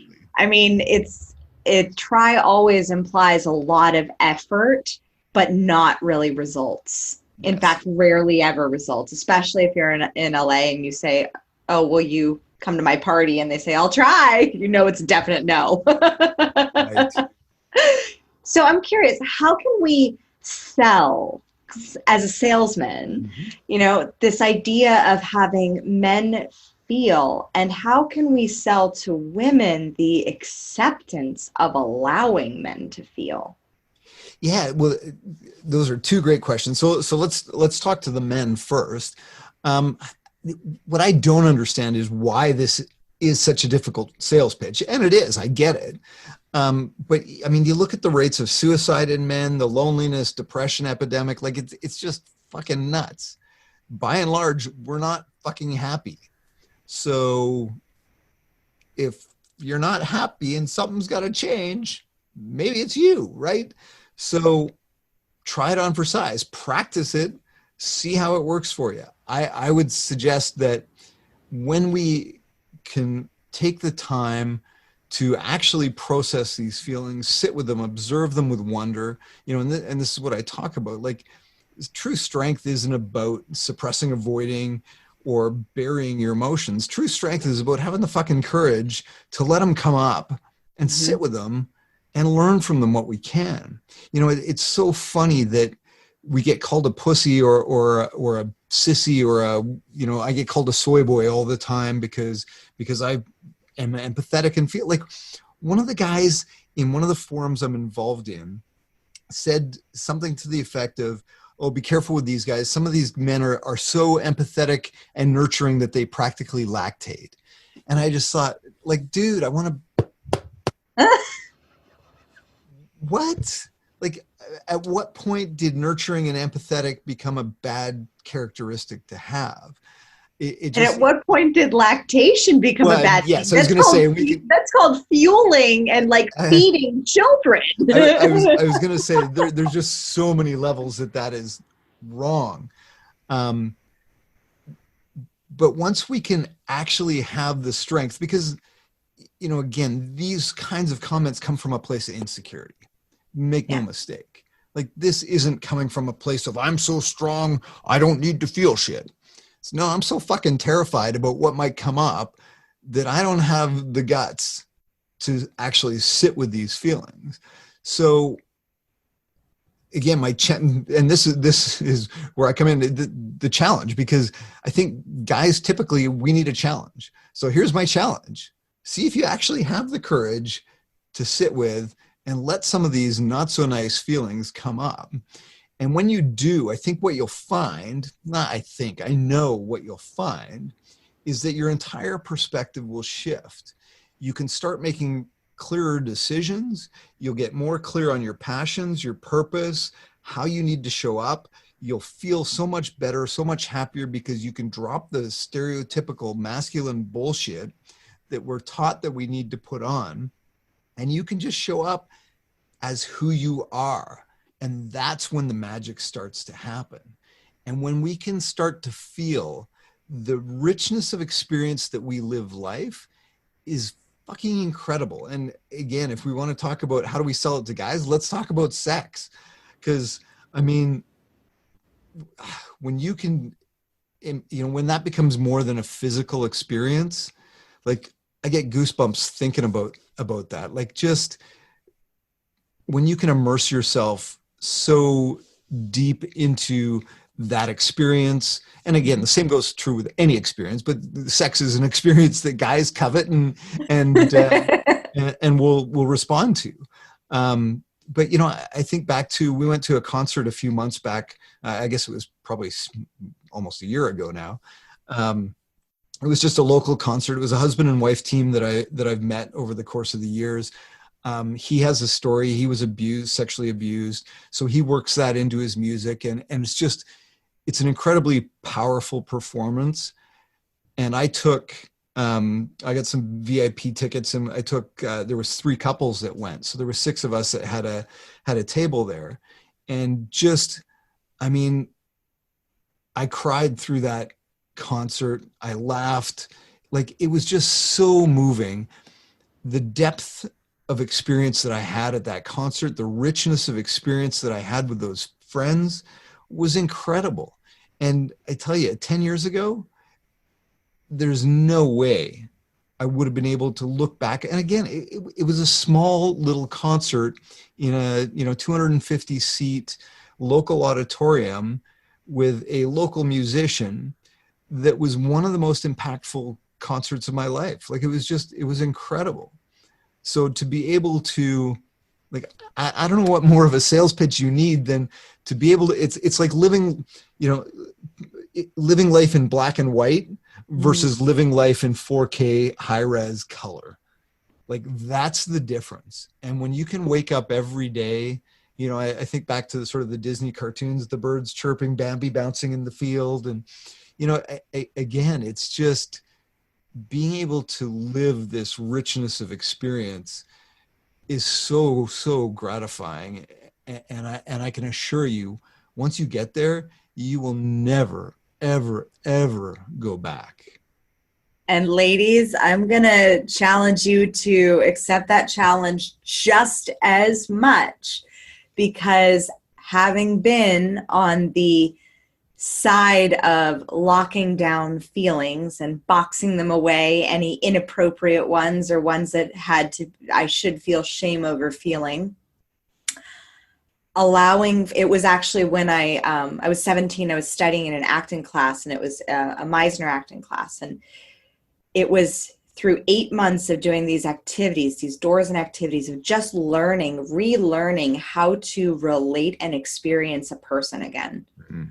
try always implies a lot of effort, but not really results. In fact, rarely ever results, especially if you're in LA and you say, oh, will you come to my party? And they say, I'll try. It's a definite no. Right. So I'm curious, how can we sell as a salesman, this idea of having men feel, and how can we sell to women the acceptance of allowing men to feel? Yeah, well, those are 2 great questions. So let's talk to the men first. What I don't understand is why this is such a difficult sales pitch. And it is, I get it. But I mean, you look at the rates of suicide in men, the loneliness, depression epidemic, like it's just fucking nuts. By and large, we're not fucking happy. So if you're not happy and something's got to change, maybe it's you, right? So try it on for size, practice it, see how it works for you. I would suggest that when we can take the time to actually process these feelings, sit with them, observe them with wonder, you know, and this is what I talk about. Like, true strength isn't about suppressing, avoiding, or burying your emotions. True strength is about having the fucking courage to let them come up and sit with them and learn from them what we can. You know, it's so funny that we get called a pussy or a sissy or a, you know, I get called a soy boy all the time because I am empathetic and feel like. One of the guys in one of the forums I'm involved in said something to the effect of, oh, be careful with these guys. Some of these men are so empathetic and nurturing that they practically lactate. And I just thought, like, dude, I want to, what? Like, at what point did nurturing and empathetic become a bad characteristic to have? It just, and at what point did lactation become a bad thing? Yes, I was going to say, that's called fueling and like feeding children. I was going to say there's just so many levels that is wrong. But once we can actually have the strength, because, you know, again, these kinds of comments come from a place of insecurity. Make no mistake. Like, this isn't coming from a place of, I'm so strong, I don't need to feel shit. So, no, I'm so fucking terrified about what might come up that I don't have the guts to actually sit with these feelings. So again, and this is where I come in, the challenge, because I think guys, typically we need a challenge. So here's my challenge. See if you actually have the courage to sit with and let some of these not so nice feelings come up. And when you do, I think what you'll find, I know what you'll find is that your entire perspective will shift. You can start making clearer decisions. You'll get more clear on your passions, your purpose, how you need to show up. You'll feel so much better, so much happier, because you can drop the stereotypical masculine bullshit that we're taught that we need to put on. And you can just show up as who you are. And that's when the magic starts to happen. And when we can start to feel the richness of experience that we live life is fucking incredible. And again, if we want to talk about how do we sell it to guys, let's talk about sex. Because, I mean, when you can, you know, when that becomes more than a physical experience, like, I get goosebumps thinking about that. Like, just when you can immerse yourself so deep into that experience. And again, the same goes true with any experience, but sex is an experience that guys covet and will respond to. But, you know, I think back to, we went to a concert a few months back. I guess it was probably almost a year ago now. It was just a local concert. It was a husband and wife team that I've met over the course of the years. He has a story. He was sexually abused. So he works that into his music, and it's an incredibly powerful performance. And I got some VIP tickets, and there was 3 couples that went. So there were 6 of us that had a table there. And just, I mean, I cried through that concert. I laughed. Like, it was just so moving. The depth of experience that I had at that concert, the richness of experience that I had with those friends was incredible. And I tell you, 10 years ago, there's no way I would have been able to look back. And again, it was a small little concert in a 250 seat local auditorium with a local musician that was one of the most impactful concerts of my life. Like, it was incredible. So to be able to, like, I don't know what more of a sales pitch you need than to be able to, it's like living life in black and white versus living life in 4K high-res color. Like, that's the difference. And when you can wake up every day, you know, I think back to the sort of the Disney cartoons, the birds chirping, Bambi bouncing in the field. And, you know, again, it's just being able to live this richness of experience is so, so gratifying. And I can assure you, once you get there, you will never, ever, ever go back. And ladies, I'm going to challenge you to accept that challenge just as much, because having been on the side of locking down feelings and boxing them away, any inappropriate ones or ones that I should feel shame over feeling, it was actually when I was 17, I was studying in an acting class, and it was a Meisner acting class. And it was through 8 months of doing these activities, these doors and activities of just relearning how to relate and experience a person again. Mm-hmm.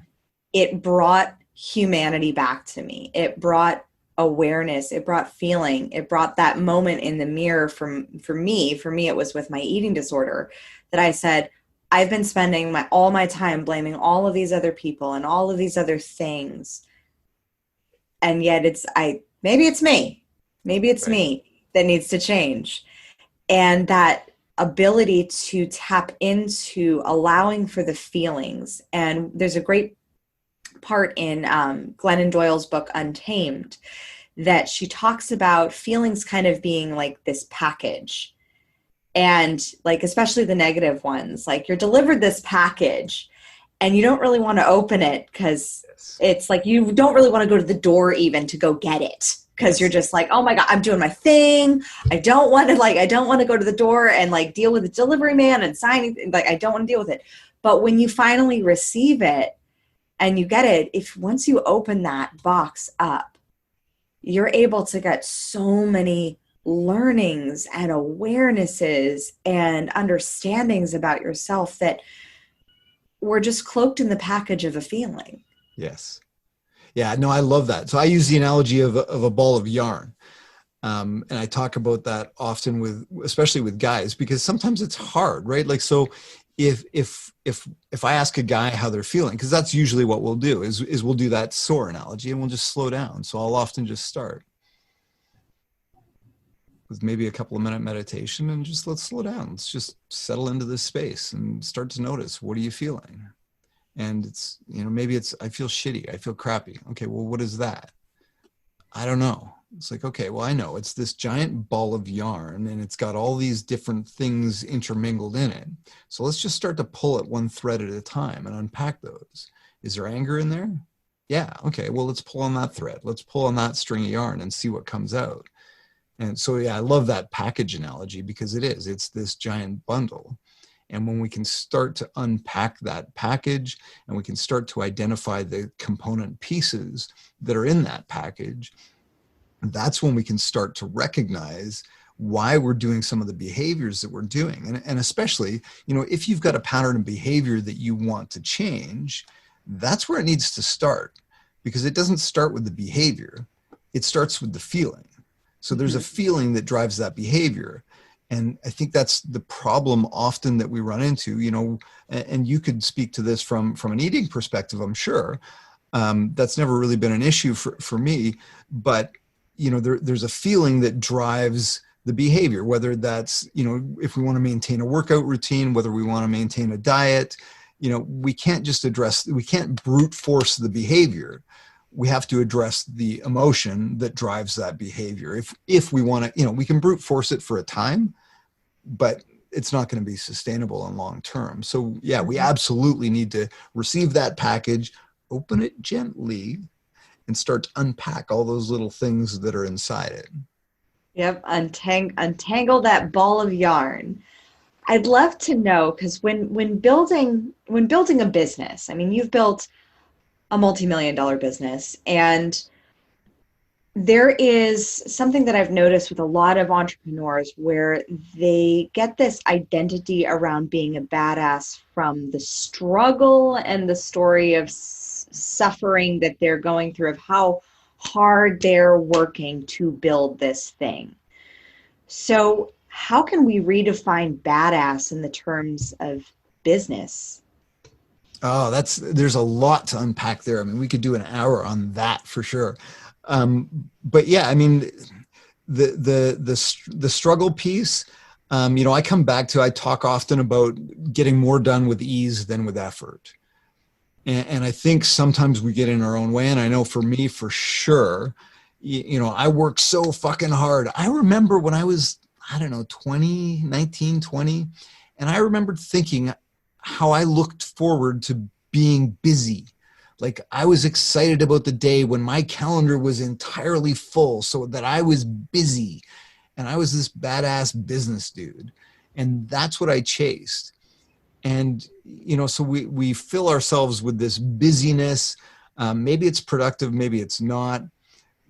It brought humanity back to me. It brought awareness. It brought feeling. It brought that moment in the mirror for me, it was with my eating disorder, that I said, I've been spending all my time blaming all of these other people and all of these other things. And yet maybe it's me that needs to change. And that ability to tap into allowing for the feelings. And there's a great part in Glennon Doyle's book, Untamed, that she talks about feelings kind of being like this package. And like, especially the negative ones, like you're delivered this package and you don't really want to open it because it's like, you don't really want to go to the door even to go get it. Because you're just like, oh my God, I'm doing my thing. I don't want to go to the door and like deal with the delivery man and sign. Like, I don't want to deal with it. But when you finally receive it and you get it, once you open that box up, you're able to get so many learnings and awarenesses and understandings about yourself that were just cloaked in the package of a feeling. Yes. Yeah, no, I love that. So I use the analogy of a ball of yarn. And I talk about that often especially with guys, because sometimes it's hard, right? Like, so if I ask a guy how they're feeling, because that's usually what we'll do is we'll do that SOAR analogy and we'll just slow down. So I'll often just start with maybe a couple of minute meditation and just let's slow down. Let's just settle into this space and start to notice, what are you feeling? And it's, maybe it's, I feel shitty. I feel crappy. Okay, well, what is that? I don't know. It's like, okay, well, I know it's this giant ball of yarn and it's got all these different things intermingled in it. So let's just start to pull it one thread at a time and unpack those. Is there anger in there? Yeah. Okay, well, let's pull on that thread. Let's pull on that string of yarn and see what comes out. And so, yeah, I love that package analogy because it's this giant bundle. And when we can start to unpack that package and we can start to identify the component pieces that are in that package, that's when we can start to recognize why we're doing some of the behaviors that we're doing. And especially, if you've got a pattern of behavior that you want to change, that's where it needs to start, because it doesn't start with the behavior. It starts with the feeling. So there's a feeling that drives that behavior. And I think that's the problem often that we run into, and you could speak to this from an eating perspective, I'm sure. That's never really been an issue for me, but, there's a feeling that drives the behavior, whether that's, if we want to maintain a workout routine, whether we want to maintain a diet, we can't brute force the behavior. We have to address the emotion that drives that behavior. If we want to, we can brute force it for a time, but it's not going to be sustainable in long term. So yeah, we absolutely need to receive that package, open it gently, and start to unpack all those little things that are inside it. Yep, untangle that ball of yarn. I'd love to know, because when building a business, I mean, you've built a multi-million-dollar business, and there is something that I've noticed with a lot of entrepreneurs where they get this identity around being a badass from the struggle and the story of suffering that they're going through, of how hard they're working to build this thing. So how can we redefine badass in the terms of business? Oh, there's a lot to unpack there. I mean, we could do an hour on that for sure. But yeah, I mean, the struggle piece, I come back to, I talk often about getting more done with ease than with effort. And I think sometimes we get in our own way. And I know for me, for sure, I work so fucking hard. I remember when I was, 19, 20, and I remembered thinking how I looked forward to being busy. Like I was excited about the day when my calendar was entirely full so that I was busy and I was this badass business dude. And that's what I chased. And, so we fill ourselves with this busyness. Maybe it's productive, maybe it's not.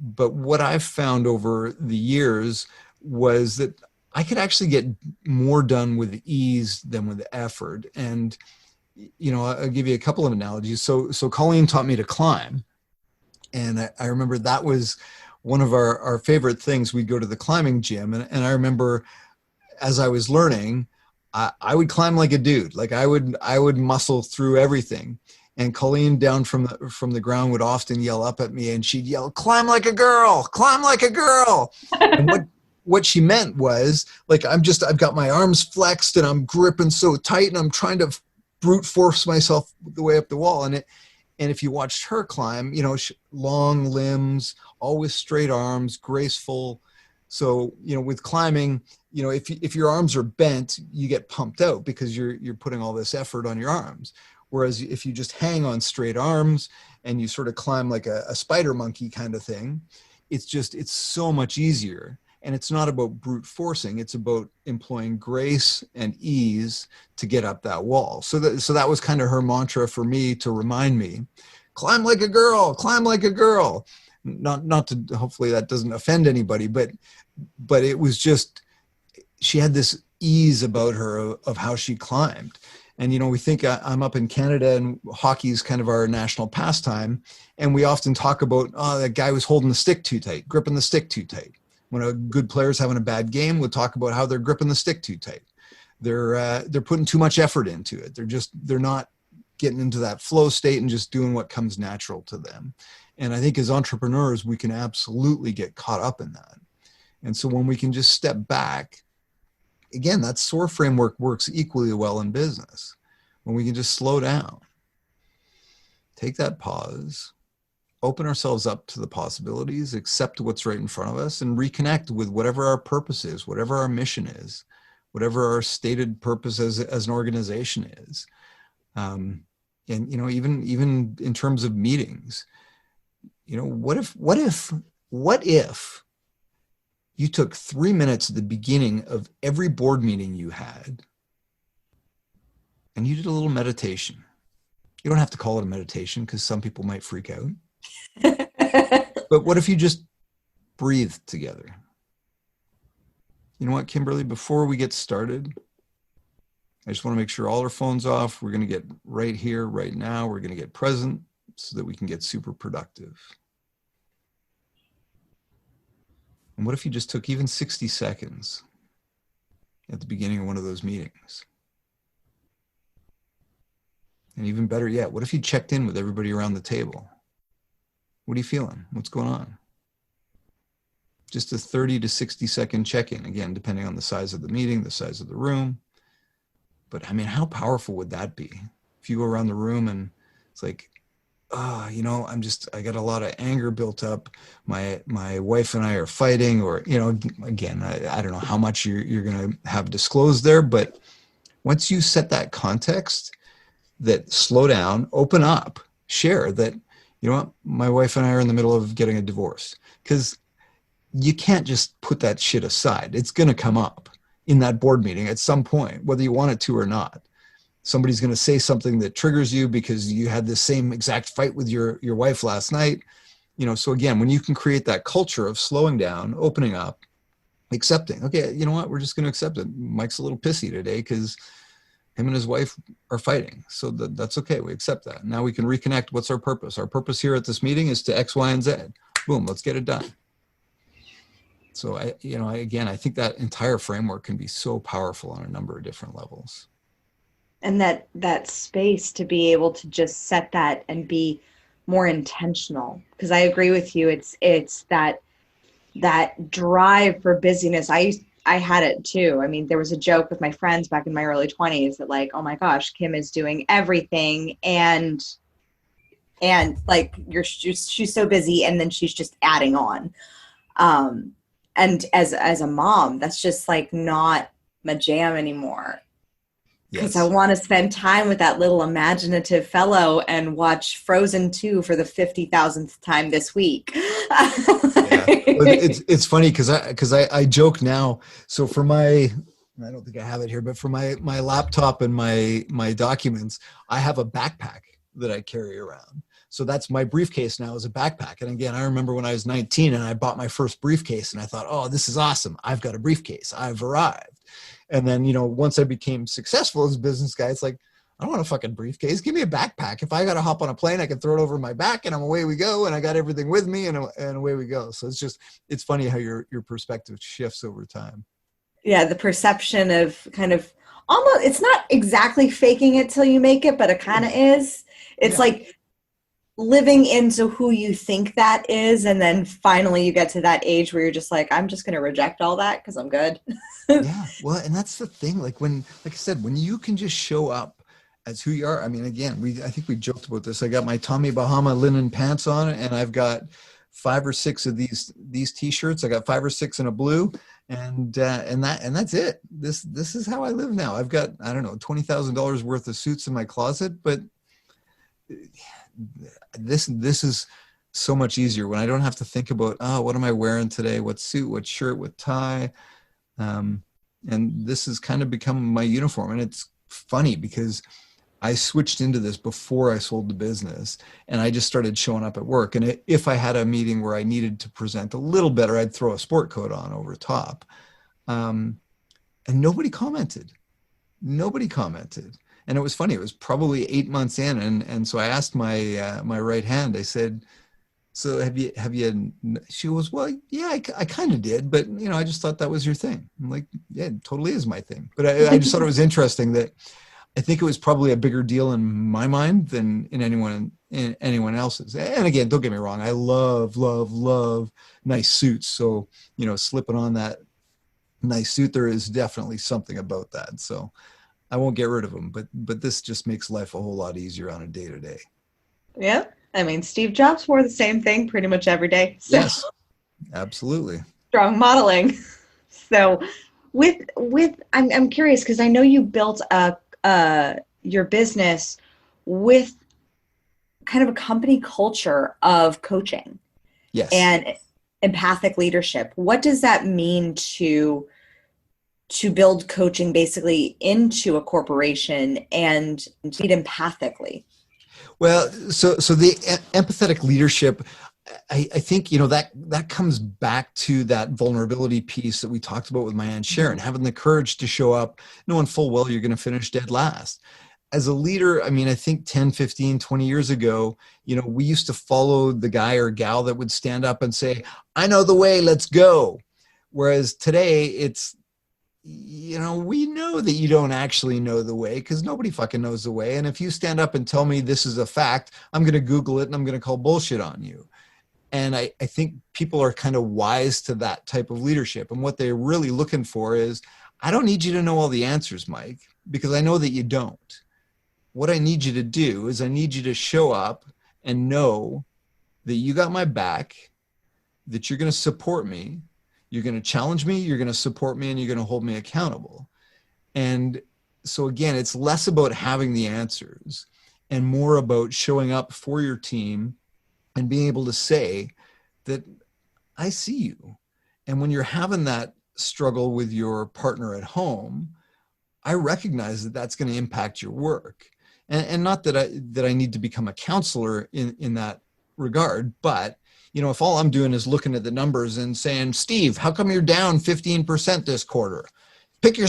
But what I've found over the years was that I could actually get more done with ease than with effort. And, I'll give you a couple of analogies. So Colleen taught me to climb. And I remember that was one of our favorite things. We'd go to the climbing gym. And I remember as I was learning, I would climb like a dude. Like I would muscle through everything. And Colleen down from the ground would often yell up at me and she'd yell, "Climb like a girl, climb like a girl." And what she meant was like, I've got my arms flexed and I'm gripping so tight and I'm trying to brute force myself the way up the wall. And if you watched her climb, long limbs, always straight arms, graceful. So, with climbing, if your arms are bent, you get pumped out because you're putting all this effort on your arms. Whereas if you just hang on straight arms and you sort of climb like a spider monkey kind of thing, it's so much easier. And it's not about brute forcing. It's about employing grace and ease to get up that wall. So that was kind of her mantra for me to remind me, climb like a girl, climb like a girl. Not to, hopefully that doesn't offend anybody, but it was just, she had this ease about her of how she climbed. And, we think I'm up in Canada and hockey is kind of our national pastime. And we often talk about, oh, that guy was holding the stick too tight, gripping the stick too tight. When a good player's having a bad game, we'll talk about how they're gripping the stick too tight. They're putting too much effort into it. They're not getting into that flow state and just doing what comes natural to them. And I think as entrepreneurs, we can absolutely get caught up in that. And so when we can just step back, again, that SOAR framework works equally well in business. When we can just slow down, take that pause, open ourselves up to the possibilities, accept what's right in front of us, and reconnect with whatever our purpose is, whatever our mission is, whatever our stated purpose as an organization is. And, even in terms of meetings, what if you took 3 minutes at the beginning of every board meeting you had and you did a little meditation? You don't have to call it a meditation because some people might freak out. But what if you just breathe together? You know what, Kimberly, before we get started, I just want to make sure all our phones off. We're going to get right here, right now. We're going to get present so that we can get super productive. And what if you just took even 60 seconds at the beginning of one of those meetings? And even better yet, what if you checked in with everybody around the table? What are you feeling? What's going on? Just a 30 to 60 second check-in, again, depending on the size of the meeting, the size of the room. But I mean, how powerful would that be? If you go around the room and it's like, I got a lot of anger built up. My wife and I are fighting, or, again, I don't know how much you're going to have disclosed there, but once you set that context, that slow down, open up, share that, my wife and I are in the middle of getting a divorce, because you can't just put that shit aside. It's going to come up in that board meeting at some point, whether you want it to or not. Somebody's going to say something that triggers you because you had the same exact fight with your wife last night. So again, when you can create that culture of slowing down, opening up, accepting, okay, you know what, we're just going to accept it. Mike's a little pissy today because him and his wife are fighting. So that's okay. We accept that. Now we can reconnect. What's our purpose? Our purpose here at this meeting is to X, Y, and Z. boom, let's get it done. So I think that entire framework can be so powerful on a number of different levels. And that space to be able to just set that and be more intentional. Because I agree with you. It's that drive for busyness. I had it too. I mean, there was a joke with my friends back in my early 20s that like, oh my gosh, Kim is doing everything and like she's so busy, and then she's just adding on. And as a mom, that's just like not my jam anymore. Because I want to spend time with that little imaginative fellow and watch Frozen 2 for the 50,000th time this week. It's funny because I joke now. So for I don't think I have it here, but for my laptop and my documents, I have a backpack that I carry around. So that's my briefcase now, is a backpack. And again, I remember when I was 19 and I bought my first briefcase and I thought, oh, this is awesome. I've got a briefcase. I've arrived. And then, once I became successful as a business guy, it's like, I don't want a fucking briefcase. Give me a backpack. If I got to hop on a plane, I can throw it over my back and away we go. And I got everything with me and away we go. So it's funny how your perspective shifts over time. Yeah. The perception of kind of almost, it's not exactly faking it till you make it, but it kind of is. It's like living into who you think that is. And then finally you get to that age where you're just like, I'm just going to reject all that because I'm good. Yeah. Well, and that's the thing. Like I said, when you can just show up as who you are. I mean, again, I think we joked about this. I got my Tommy Bahama linen pants on, and I've got 5 or 6 of these t-shirts. I got 5 or 6 in a blue, and that's it. This is how I live now. I've got, I don't know, $20,000 worth of suits in my closet, but this is so much easier when I don't have to think about, what am I wearing today? What suit, what shirt, what tie? And this has kind of become my uniform. And it's funny because I switched into this before I sold the business, and I just started showing up at work. And if I had a meeting where I needed to present a little better, I'd throw a sport coat on over top. And nobody commented. And it was funny. It was probably 8 months in. And so I asked my right hand, I said, so have you, she goes, well, yeah, I kind of did, but I just thought that was your thing. I'm like, yeah, it totally is my thing. But I just thought it was interesting that I think it was probably a bigger deal in my mind than in anyone else's. And again, don't get me wrong. I love nice suits. So, slipping on that nice suit, there is definitely something about that. So I won't get rid of them, but this just makes life a whole lot easier on a day-to-day. Yeah. I mean, Steve Jobs wore the same thing pretty much every day. So. Yes, absolutely. Strong modeling. So I'm curious because I know you built your business with kind of a company culture of coaching. Yes. And empathic leadership. What does that mean to build coaching basically into a corporation and lead empathically? Well, so the empathetic leadership, I think, that comes back to that vulnerability piece that we talked about with my Aunt Sharon, having the courage to show up, knowing full well you're going to finish dead last. As a leader, I mean, I think 10, 15, 20 years ago, we used to follow the guy or gal that would stand up and say, I know the way, let's go. Whereas today it's, we know that you don't actually know the way because nobody fucking knows the way. And if you stand up and tell me this is a fact, I'm going to Google it and I'm going to call bullshit on you. And I think people are kind of wise to that type of leadership. And what they're really looking for is, I don't need you to know all the answers, Mike, because I know that you don't. What I need you to do is I need you to show up and know that you got my back, that you're going to support me. You're going to challenge me, you're going to support me, and you're going to hold me accountable. And so again, it's less about having the answers and more about showing up for your team and being able to say that I see you. And when you're having that struggle with your partner at home, I recognize that that's going to impact your work. And not that I need to become a counselor in that regard, but if all I'm doing is looking at the numbers and saying, Steve, how come you're down 15% this quarter? Pick your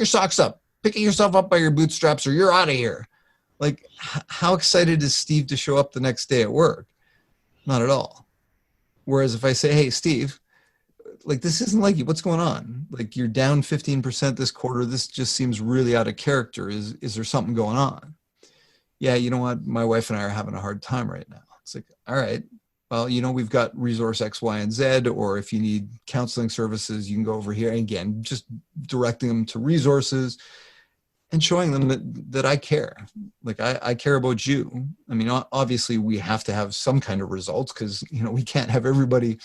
socks up, pick yourself up by your bootstraps or you're out of here. Like, how excited is Steve to show up the next day at work? Not at all. Whereas if I say, hey, Steve, like, this isn't like you, what's going on? Like, you're down 15% this quarter. This just seems really out of character. Is there something going on? Yeah, you know what? My wife and I are having a hard time right now. It's like, all right, well, we've got resource X, Y, and Z, or if you need counseling services, you can go over here. And again, just directing them to resources and showing them that I care. Like, I care about you. I mean, obviously we have to have some kind of results, because, we can't have everybody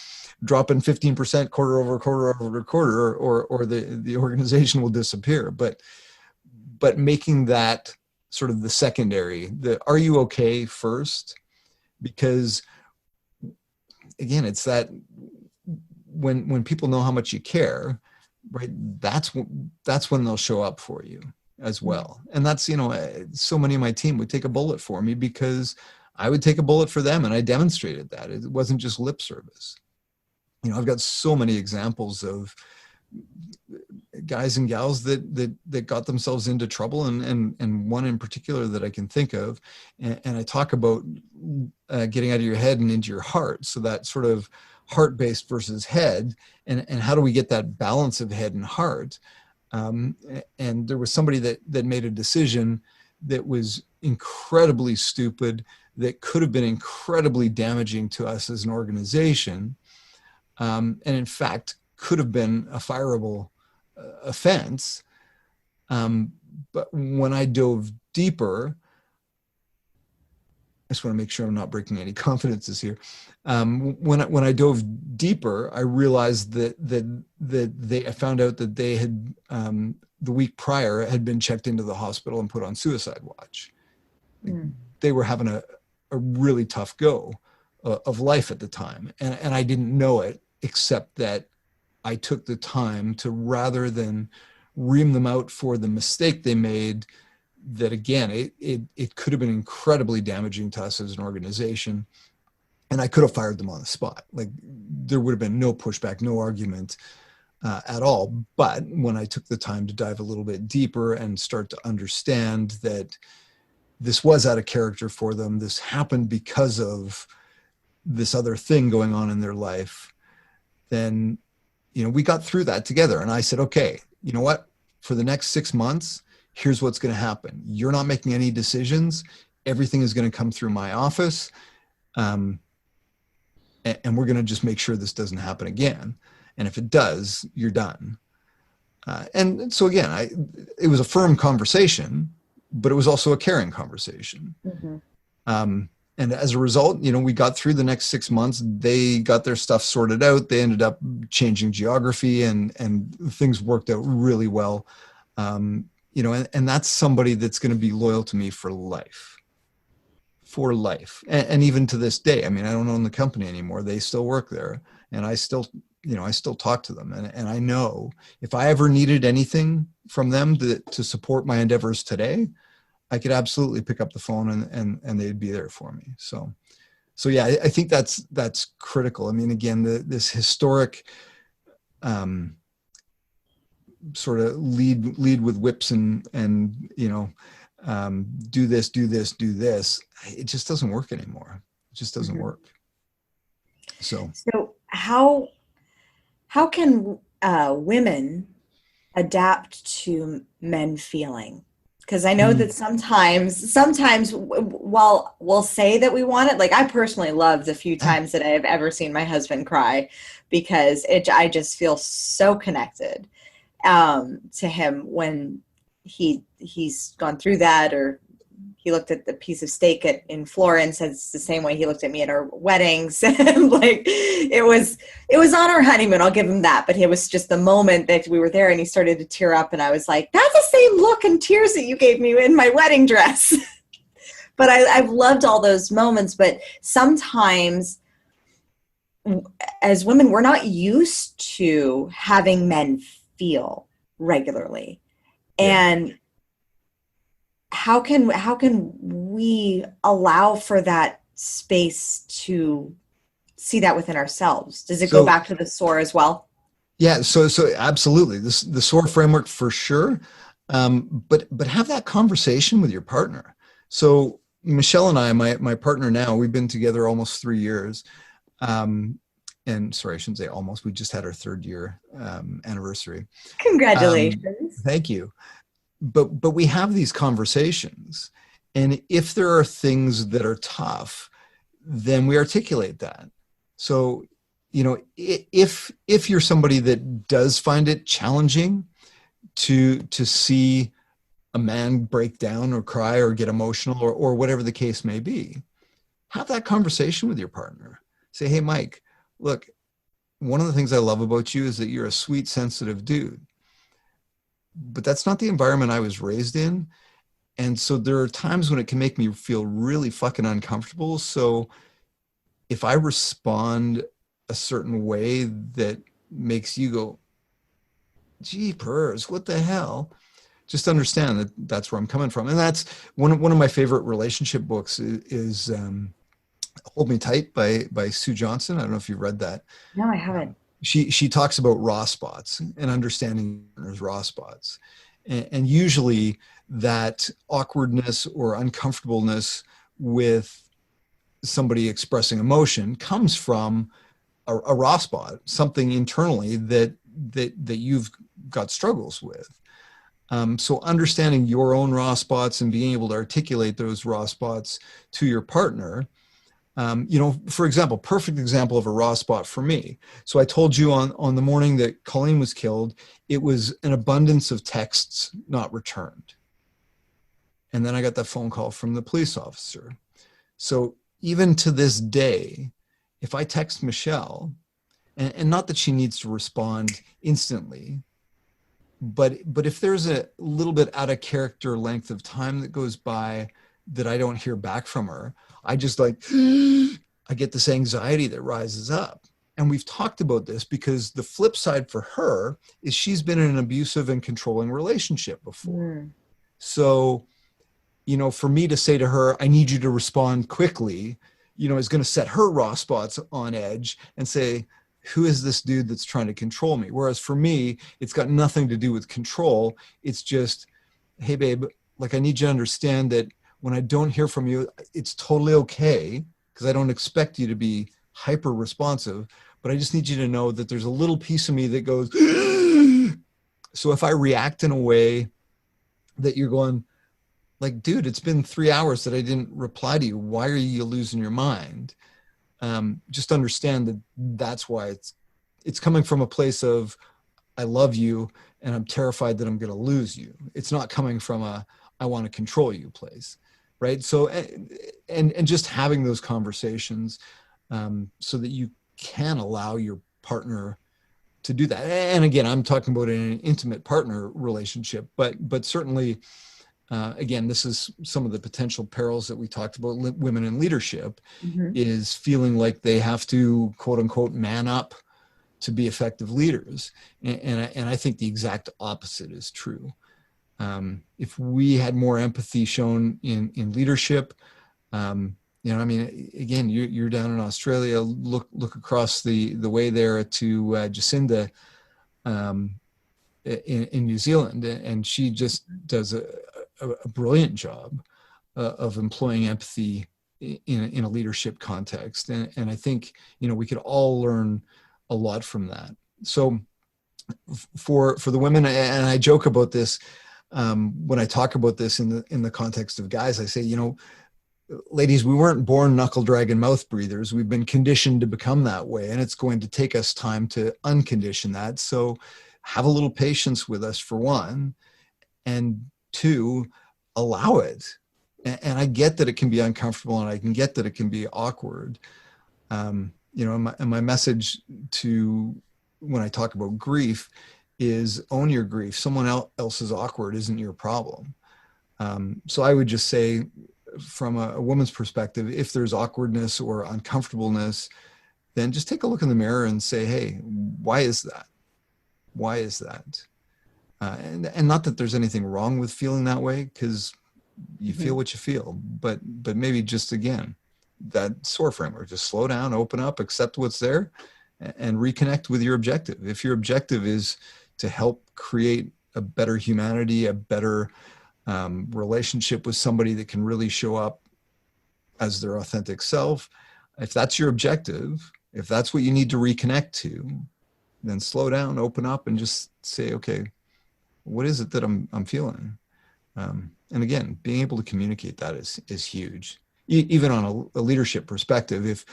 dropping 15% quarter over quarter, or the organization will disappear. But making that sort of the secondary, the are you okay first? Because again, it's that when people know how much you care, right, that's when they'll show up for you as well. And that's, so many of my team would take a bullet for me because I would take a bullet for them, and I demonstrated that. It wasn't just lip service. I've got so many examples of guys and gals that got themselves into trouble, and one in particular that I can think of. And I talk about getting out of your head and into your heart. So that sort of heart-based versus head, and how do we get that balance of head and heart? And there was somebody that made a decision that was incredibly stupid, that could have been incredibly damaging to us as an organization, and in fact could have been a fireable offense. But when I dove deeper, I just want to make sure I'm not breaking any confidences here. When I dove deeper, I realized that I found out that they had, the week prior, had been checked into the hospital and put on suicide watch. They were having a really tough go of life at the time. And I didn't know it, except that I took the time to, rather than ream them out for the mistake they made, that again, it could have been incredibly damaging to us as an organization. And I could have fired them on the spot. Like, there would have been no pushback, no argument at all. But when I took the time to dive a little bit deeper and start to understand that this was out of character for them, this happened because of this other thing going on in their life, then, we got through that together. And I said, okay, you know what? For the next 6 months, here's what's going to happen. You're not making any decisions. Everything is going to come through my office. And we're going to just make sure this doesn't happen again. And if it does, you're done. And so again, it was a firm conversation, but it was also a caring conversation. And as a result, we got through the next 6 months. They got their stuff sorted out. They ended up changing geography, and things worked out really well. And that's somebody that's going to be loyal to me for life. And even to this day, I mean, I don't own the company anymore. They still work there, and I still talk to them. And I know if I ever needed anything from them to support my endeavors today, I could absolutely pick up the phone and they'd be there for me. So yeah, I think that's critical. I mean, again, this historic sort of lead with whips and do this. It just doesn't work anymore. It just doesn't work. So how can women adapt to men feeling? Because I know that sometimes while we'll say that we want it, like I personally love the few times that I have ever seen my husband cry, because I just feel so connected to him when he's gone through that, or he looked at the piece of steak in Florence. It's the same way he looked at me at our weddings. And like, it was on our honeymoon. I'll give him that. But it was just the moment that we were there and he started to tear up. And I was like, that's the same look and tears that you gave me in my wedding dress. But I've loved all those moments. But sometimes as women, we're not used to having men feel regularly. Yeah. And how can we allow for that space to see that within ourselves? Does it go back to the SOAR as well? Yeah, so absolutely. The SOAR framework for sure. But have that conversation with your partner. So Michelle and I, my partner now, we've been together almost 3 years. and sorry, I shouldn't say almost, we just had our 3rd year anniversary. Congratulations. Thank you. But we have these conversations, and if there are things that are tough, then we articulate that. So, you know, if you're somebody that does find it challenging to see a man break down or cry or get emotional or whatever the case may be, have that conversation with your partner. Say, hey, Mike, look, one of the things I love about you is that you're a sweet, sensitive dude. But that's not the environment I was raised in. And so there are times when it can make me feel really fucking uncomfortable. So if I respond a certain way that makes you go, jeepers, what the hell? Just understand that that's where I'm coming from. And that's one of my favorite relationship books is Hold Me Tight by Sue Johnson. I don't know if you've read that. No, I haven't. She talks about raw spots and understanding there's raw spots. And usually that awkwardness or uncomfortableness with somebody expressing emotion comes from a raw spot, something internally that you've got struggles with. So understanding your own raw spots and being able to articulate those raw spots to your partner. You know, for example, perfect example of a raw spot for me. So I told you on the morning that Colleen was killed, it was an abundance of texts not returned. And then I got that phone call from the police officer. So even to this day, if I text Michelle, and not that she needs to respond instantly, but if there's a little bit out of character length of time that goes by that I don't hear back from her, I just like, I get this anxiety that rises up. And we've talked about this because the flip side for her is she's been in an abusive and controlling relationship before. So, you know, for me to say to her, I need you to respond quickly, you know, is going to set her raw spots on edge and say, who is this dude that's trying to control me? Whereas for me, it's got nothing to do with control. It's just, hey, babe, like I need you to understand that when I don't hear from you, it's totally okay because I don't expect you to be hyper responsive, but I just need you to know that there's a little piece of me that goes, so if I react in a way that you're going like, dude, it's been 3 hours that I didn't reply to you. Why are you losing your mind? Just understand that that's why it's coming from a place of, I love you and I'm terrified that I'm going to lose you. It's not coming from a, I want to control you place. Right. So, and just having those conversations so that you can allow your partner to do that. And again, I'm talking about an intimate partner relationship, but certainly, again, this is some of the potential perils that we talked about. Women in leadership is feeling like they have to, quote unquote, man up to be effective leaders. And I think the exact opposite is true. If we had more empathy shown in leadership, you know, I mean, again, you're down in Australia, look across the way there to Jacinda in New Zealand, and she just does a brilliant job of employing empathy in a leadership context. And I think, you know, we could all learn a lot from that. So for the women, and I joke about this, when I talk about this in the context of guys, I say, you know, ladies, we weren't born knuckle dragon mouth breathers. We've been conditioned to become that way, and it's going to take us time to uncondition that. So have a little patience with us, for one, and two, allow it. And I get that it can be uncomfortable, and I can get that it can be awkward. You know, and my message to when I talk about grief is own your grief. Someone else's awkward isn't your problem. So I would just say, from a woman's perspective, if there's awkwardness or uncomfortableness, then just take a look in the mirror and say, hey, why is that? Why is that? And not that there's anything wrong with feeling that way, because you feel what you feel, but maybe just, again, that SOAR framework, just slow down, open up, accept what's there, and reconnect with your objective. If your objective is to help create a better humanity, a better relationship with somebody that can really show up as their authentic self, if that's your objective, If that's what you need to reconnect to, then slow down, open up, and just say, okay, what is it that I'm feeling? And again, being able to communicate that is huge. Even on a leadership perspective,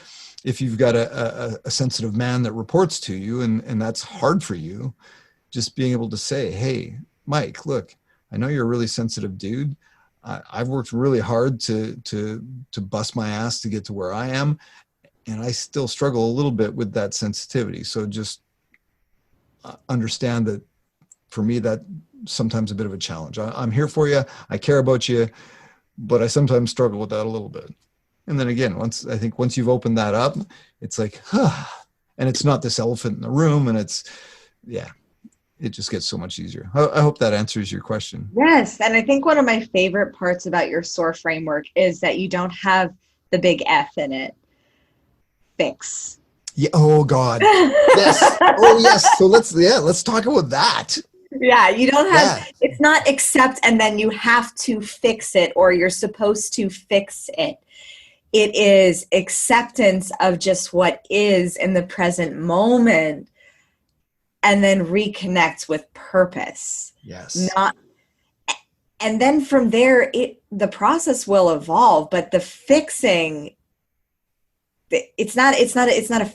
if you've got a sensitive man that reports to you, and that's hard for you, just being able to say, hey, Mike, look, I know you're a really sensitive dude. I've worked really hard to bust my ass to get to where I am, and I still struggle a little bit with that sensitivity. So just understand that for me, that sometimes a bit of a challenge. I'm here for you. I care about you, but I sometimes struggle with that a little bit. And then again, once you've opened that up, it's like, and it's not this elephant in the room, and it just gets so much easier. I hope that answers your question. Yes. And I think one of my favorite parts about your SOAR framework is that you don't have the big F in it. Fix. Yeah. Oh God. Yes. Oh yes. So let's talk about that. Yeah. You don't have, It's not accept and then you have to fix it, or you're supposed to fix it. It is acceptance of just what is in the present moment, and then reconnect with purpose. Yes. And then from there, the process will evolve, but the fixing, it's not a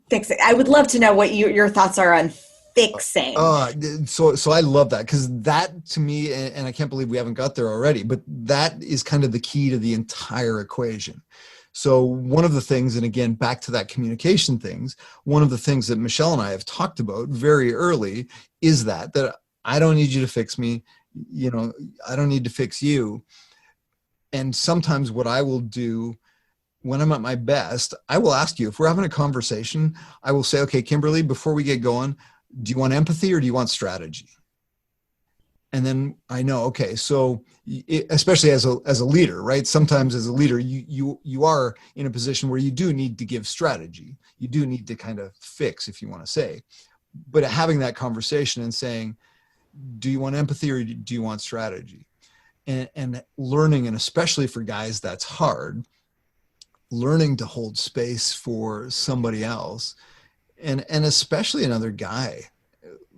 fixing. I would love to know what your thoughts are on fixing. So I love that, because that to me, and I can't believe we haven't got there already, but that is kind of the key to the entire equation. So one of the things, and again, back to that communication things, one of the things that Michelle and I have talked about very early is that I don't need you to fix me. I don't need to fix you. And sometimes what I will do when I'm at my best, I will ask you, if we're having a conversation, I will say, okay, Kimberly, before we get going, do you want empathy or do you want strategy? And then I know, okay, so especially as a leader, right? Sometimes as a leader, you are in a position where you do need to give strategy. You do need to kind of fix, if you want to say. But having that conversation and saying, do you want empathy or do you want strategy? And learning, and especially for guys, that's hard, learning to hold space for somebody else, and especially another guy.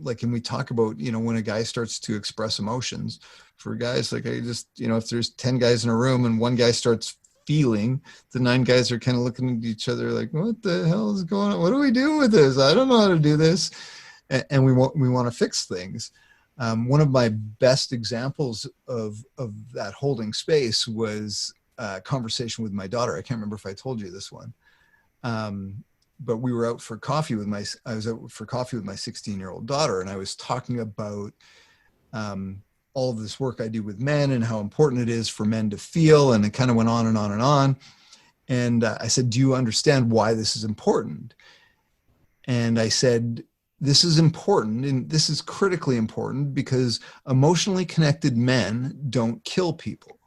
Like, and we talk about, when a guy starts to express emotions, for guys, like, I just, if there's 10 guys in a room and one guy starts feeling, the 9 guys are kind of looking at each other like, what the hell is going on? What do we do with this? I don't know how to do this. And we want to fix things. One of my best examples of that holding space was a conversation with my daughter. I can't remember if I told you this one. But we were out for coffee with my 16-year-old daughter, and I was talking about all of this work I do with men and how important it is for men to feel, and it kind of went on and on and on. And I said, do you understand why this is important? And I said, this is important, and this is critically important, because emotionally connected men don't kill people.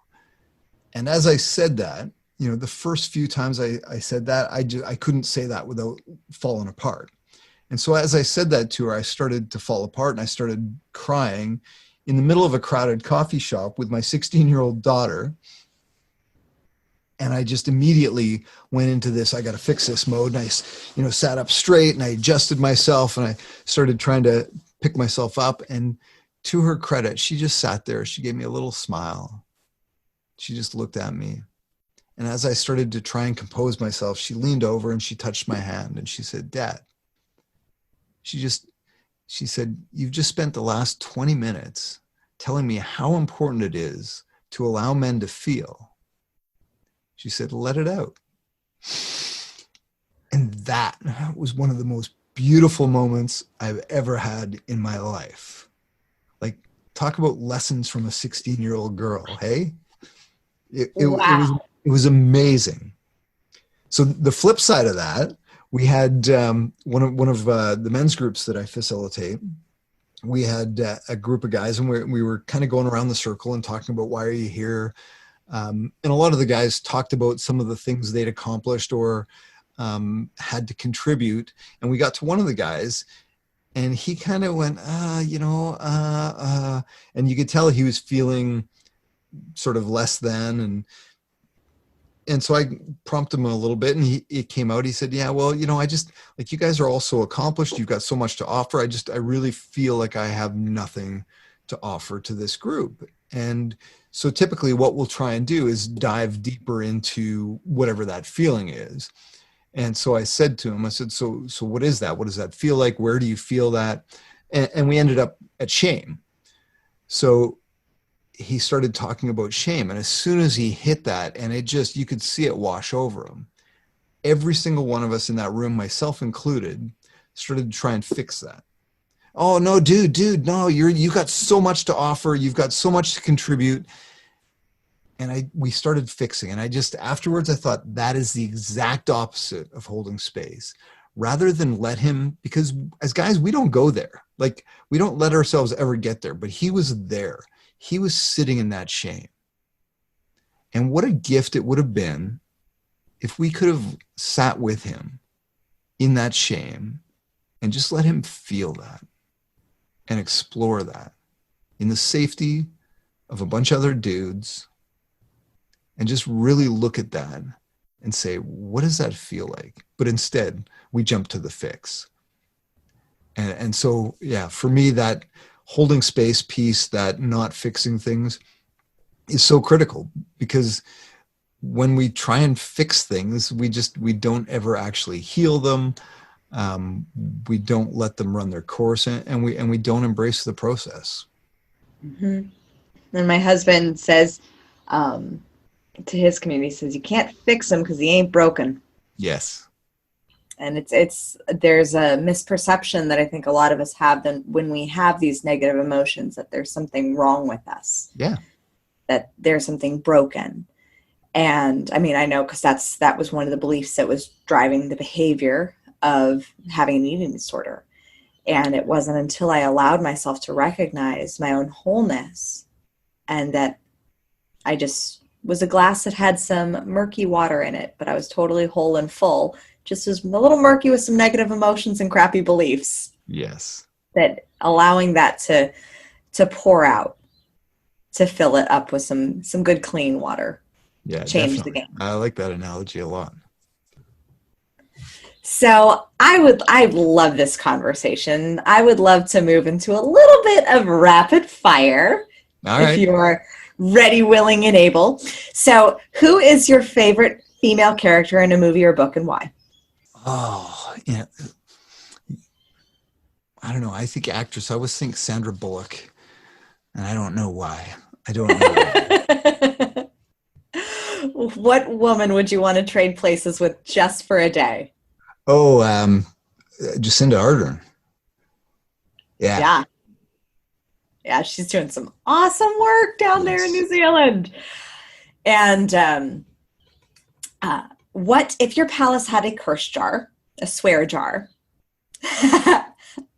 And as I said that, the first few times I said that, I couldn't say that without falling apart. And so as I said that to her, I started to fall apart, and I started crying in the middle of a crowded coffee shop with my 16-year-old daughter. And I just immediately went into this, I got to fix this mode. And I, sat up straight, and I adjusted myself, and I started trying to pick myself up. And to her credit, she just sat there. She gave me a little smile. She just looked at me. And as I started to try and compose myself, she leaned over and she touched my hand, and she said, Dad, she said, you've just spent the last 20 minutes telling me how important it is to allow men to feel. She said, let it out. And that was one of the most beautiful moments I've ever had in my life. Like, talk about lessons from a 16-year-old girl, hey? It was amazing. So the flip side of that, we had one of the men's groups that I facilitate. We had a group of guys, and we were kind of going around the circle and talking about, why are you here? And a lot of the guys talked about some of the things they'd accomplished or had to contribute. And we got to one of the guys, and he kind of went, and you could tell he was feeling sort of less than. and so I prompted him a little bit, and it came out. He said, yeah, well, I just, like, you guys are all so accomplished. You've got so much to offer. I really feel like I have nothing to offer to this group. And so typically what we'll try and do is dive deeper into whatever that feeling is. And so I said to him, I said, so what is that? What does that feel like? Where do you feel that? And we ended up at shame. So he started talking about shame. And as soon as he hit that, and you could see it wash over him, every single one of us in that room, myself included, started to try and fix that. Oh, no, dude, no, you got so much to offer. You've got so much to contribute. And we started fixing. And afterwards, I thought that is the exact opposite of holding space. Rather than let him, because as guys, we don't go there. Like, we don't let ourselves ever get there, but he was there. He was sitting in that shame. And what a gift it would have been if we could have sat with him in that shame and just let him feel that and explore that in the safety of a bunch of other dudes, and just really look at that and say, what does that feel like? But instead, we jump to the fix. And so, yeah, for me, that holding space piece, that not fixing things, is so critical, because when we try and fix things, we don't ever actually heal them. We don't let them run their course, and we don't embrace the process. Mm-hmm. And my husband says, to his community, says, you can't fix him because he ain't broken. Yes. And there's a misperception that I think a lot of us have then when we have these negative emotions, that there's something wrong with us. Yeah. That there's something broken. And I mean, I know, because that was one of the beliefs that was driving the behavior of having an eating disorder. And it wasn't until I allowed myself to recognize my own wholeness, and that I just was a glass that had some murky water in it, but I was totally whole and full, just as a little murky with some negative emotions and crappy beliefs. Yes. That allowing that to pour out, to fill it up with some good clean water. Yeah, change definitely. The game. I like that analogy a lot. So I love this conversation. I would love to move into a little bit of rapid fire. All right. If you're ready, willing, and able. So who is your favorite female character in a movie or book, and why? Oh, yeah. I don't know. I think actress. I always think Sandra Bullock, and I don't know why. I don't know. What woman would you want to trade places with just for a day? Oh, Jacinda Ardern. Yeah. Yeah, she's doing some awesome work down there in New Zealand. And what if your palace had a curse jar, a swear jar?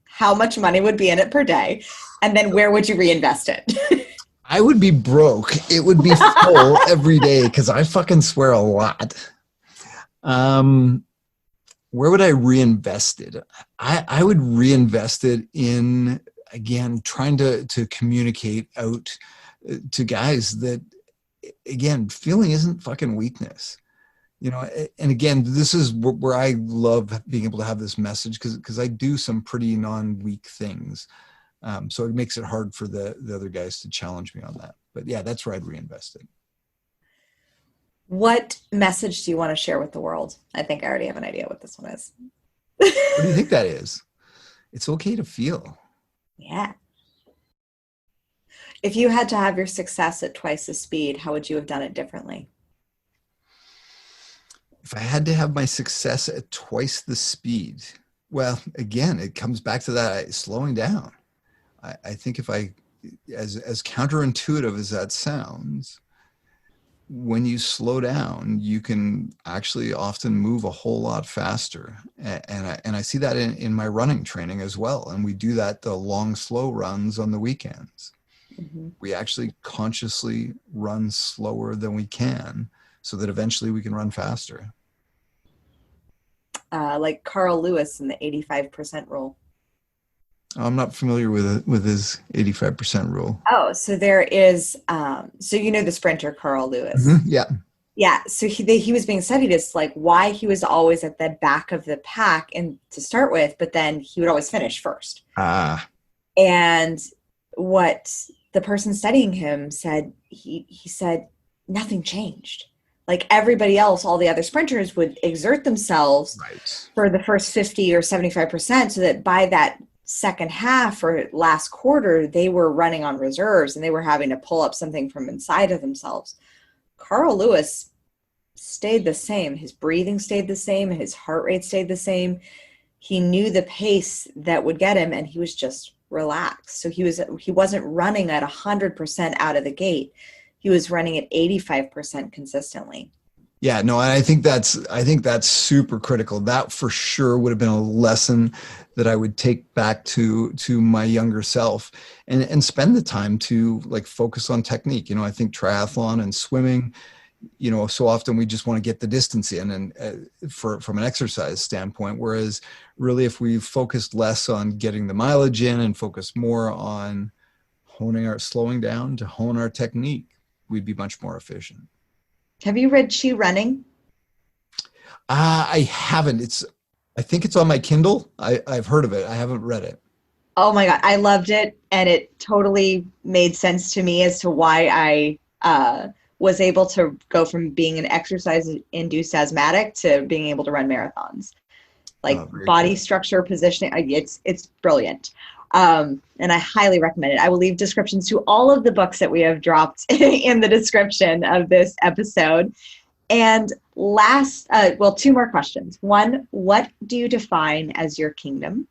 How much money would be in it per day? And then where would you reinvest it? I would be broke. It would be full every day, because I fucking swear a lot. Where would I reinvest it? I would reinvest it in, again, trying to communicate out to guys that, again, feeling isn't fucking weakness. And again, this is where I love being able to have this message, because I do some pretty non-weak things. So it makes it hard for the other guys to challenge me on that. But yeah, that's where I'd reinvest it. What message do you want to share with the world? I think I already have an idea what this one is. What do you think that is? It's okay to feel. Yeah. If you had to have your success at twice the speed, how would you have done it differently? If I had to have my success at twice the speed, well, again, it comes back to that slowing down. I think if as counterintuitive as that sounds, when you slow down, you can actually often move a whole lot faster. And I see that in my running training as well. And we do that, the long, slow runs on the weekends. Mm-hmm. We actually consciously run slower than we can, so that eventually we can run faster. Like Carl Lewis in the 85% rule. I'm not familiar with his 85% rule. Oh, so there is, so you know the sprinter Carl Lewis. Mm-hmm. Yeah. Yeah, so he was being studied as like why he was always at the back of the pack and to start with, but then he would always finish first. And what the person studying him said, he said nothing changed. Like everybody else, all the other sprinters would exert themselves for the first 50 or 75%, so that by that second half or last quarter, they were running on reserves and they were having to pull up something from inside of themselves. Carl Lewis stayed the same. His breathing stayed the same. His heart rate stayed the same. He knew the pace that would get him, and he was just relaxed. So he wasn't running at 100% out of the gate. He was running at 85% consistently. Yeah, no, I think that's super critical. That for sure would have been a lesson that I would take back to my younger self and spend the time to like focus on technique. I think triathlon and swimming, so often we just want to get the distance in and from an exercise standpoint, whereas really if we focused less on getting the mileage in and focus more on slowing down to hone our technique, we'd be much more efficient. Have you read She Running? I haven't. I think it's on my Kindle. I've heard of it. I haven't read it. Oh my God. I loved it. And it totally made sense to me as to why I was able to go from being an exercise-induced asthmatic to being able to run marathons. Like body structure, positioning. It's brilliant. And I highly recommend it. I will leave descriptions to all of the books that we have dropped in the description of this episode. And last, two more questions. One, what do you define as your kingdom?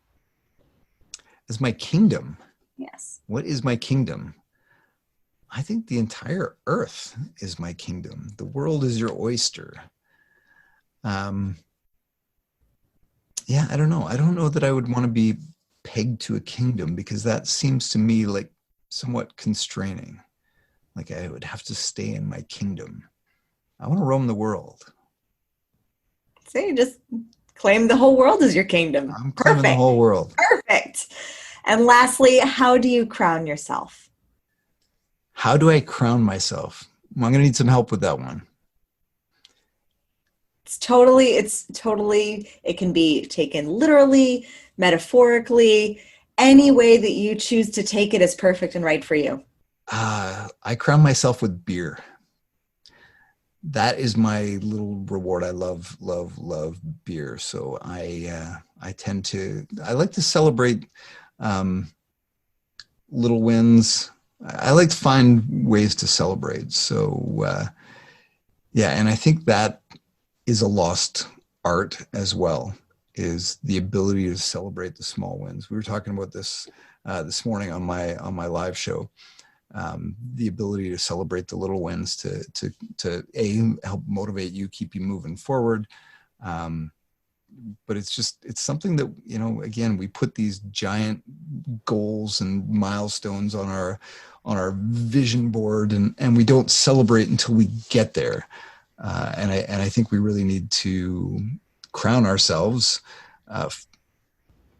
As my kingdom? Yes. What is my kingdom? I think the entire earth is my kingdom. The world is your oyster. Yeah, I don't know. I don't know that I would want to be pegged to a kingdom, because that seems to me like somewhat constraining. Like I would have to stay in my kingdom. I want to roam the world. So you just claim the whole world as your kingdom. I'm claiming the whole world. Perfect. And lastly, how do you crown yourself? How do I crown myself? Well, I'm going to need some help with that one. It's totally, it can be taken literally, metaphorically, any way that you choose to take it is perfect and right for you. I crown myself with beer. That is my little reward. I love beer. So I like to celebrate little wins. I like to find ways to celebrate. So and I think that is a lost art as well, is the ability to celebrate the small wins. We were talking about this this morning on my live show. The ability to celebrate the little wins to help motivate you, keep you moving forward. But it's something that, again, we put these giant goals and milestones on our vision board, and we don't celebrate until we get there. And I think we really need to crown ourselves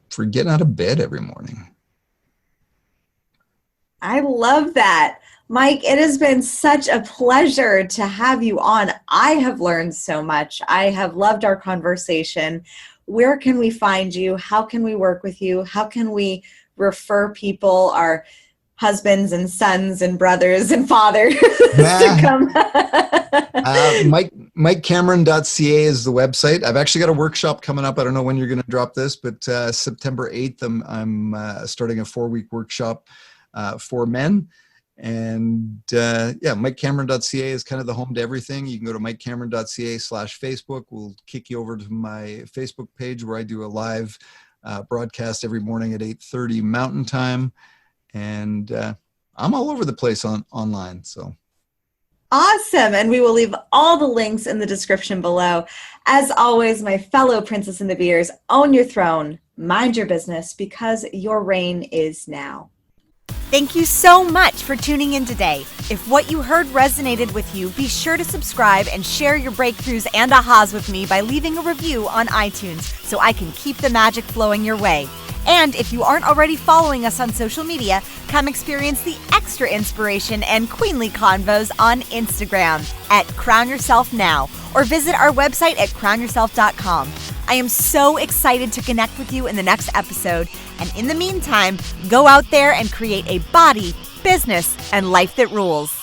for getting out of bed every morning. I love that. Mike, it has been such a pleasure to have you on. I have learned so much. I have loved our conversation. Where can we find you? How can we work with you? How can we refer people, our husbands and sons and brothers and fathers to come? MikeCameron.ca is the website. I've actually got a workshop coming up. I don't know when you're going to drop this, but September 8th, I'm starting a 4-week workshop for men. And MikeCameron.ca is kind of the home to everything. You can go to MikeCameron.ca/Facebook. We'll kick you over to my Facebook page where I do a live broadcast every morning at 8:30 Mountain Time. And I'm all over the place online. So awesome. And we will leave all the links in the description below. As always, my fellow Princess and the Beers, own your throne, mind your business, because your reign is now. Thank you so much for tuning in today. If what you heard resonated with you, be sure to subscribe and share your breakthroughs and ahas with me by leaving a review on iTunes so I can keep the magic flowing your way. And if you aren't already following us on social media, come experience the extra inspiration and queenly convos on Instagram at Crown Yourself Now, or visit our website at crownyourself.com. I am so excited to connect with you in the next episode. And in the meantime, go out there and create a body, business, and life that rules.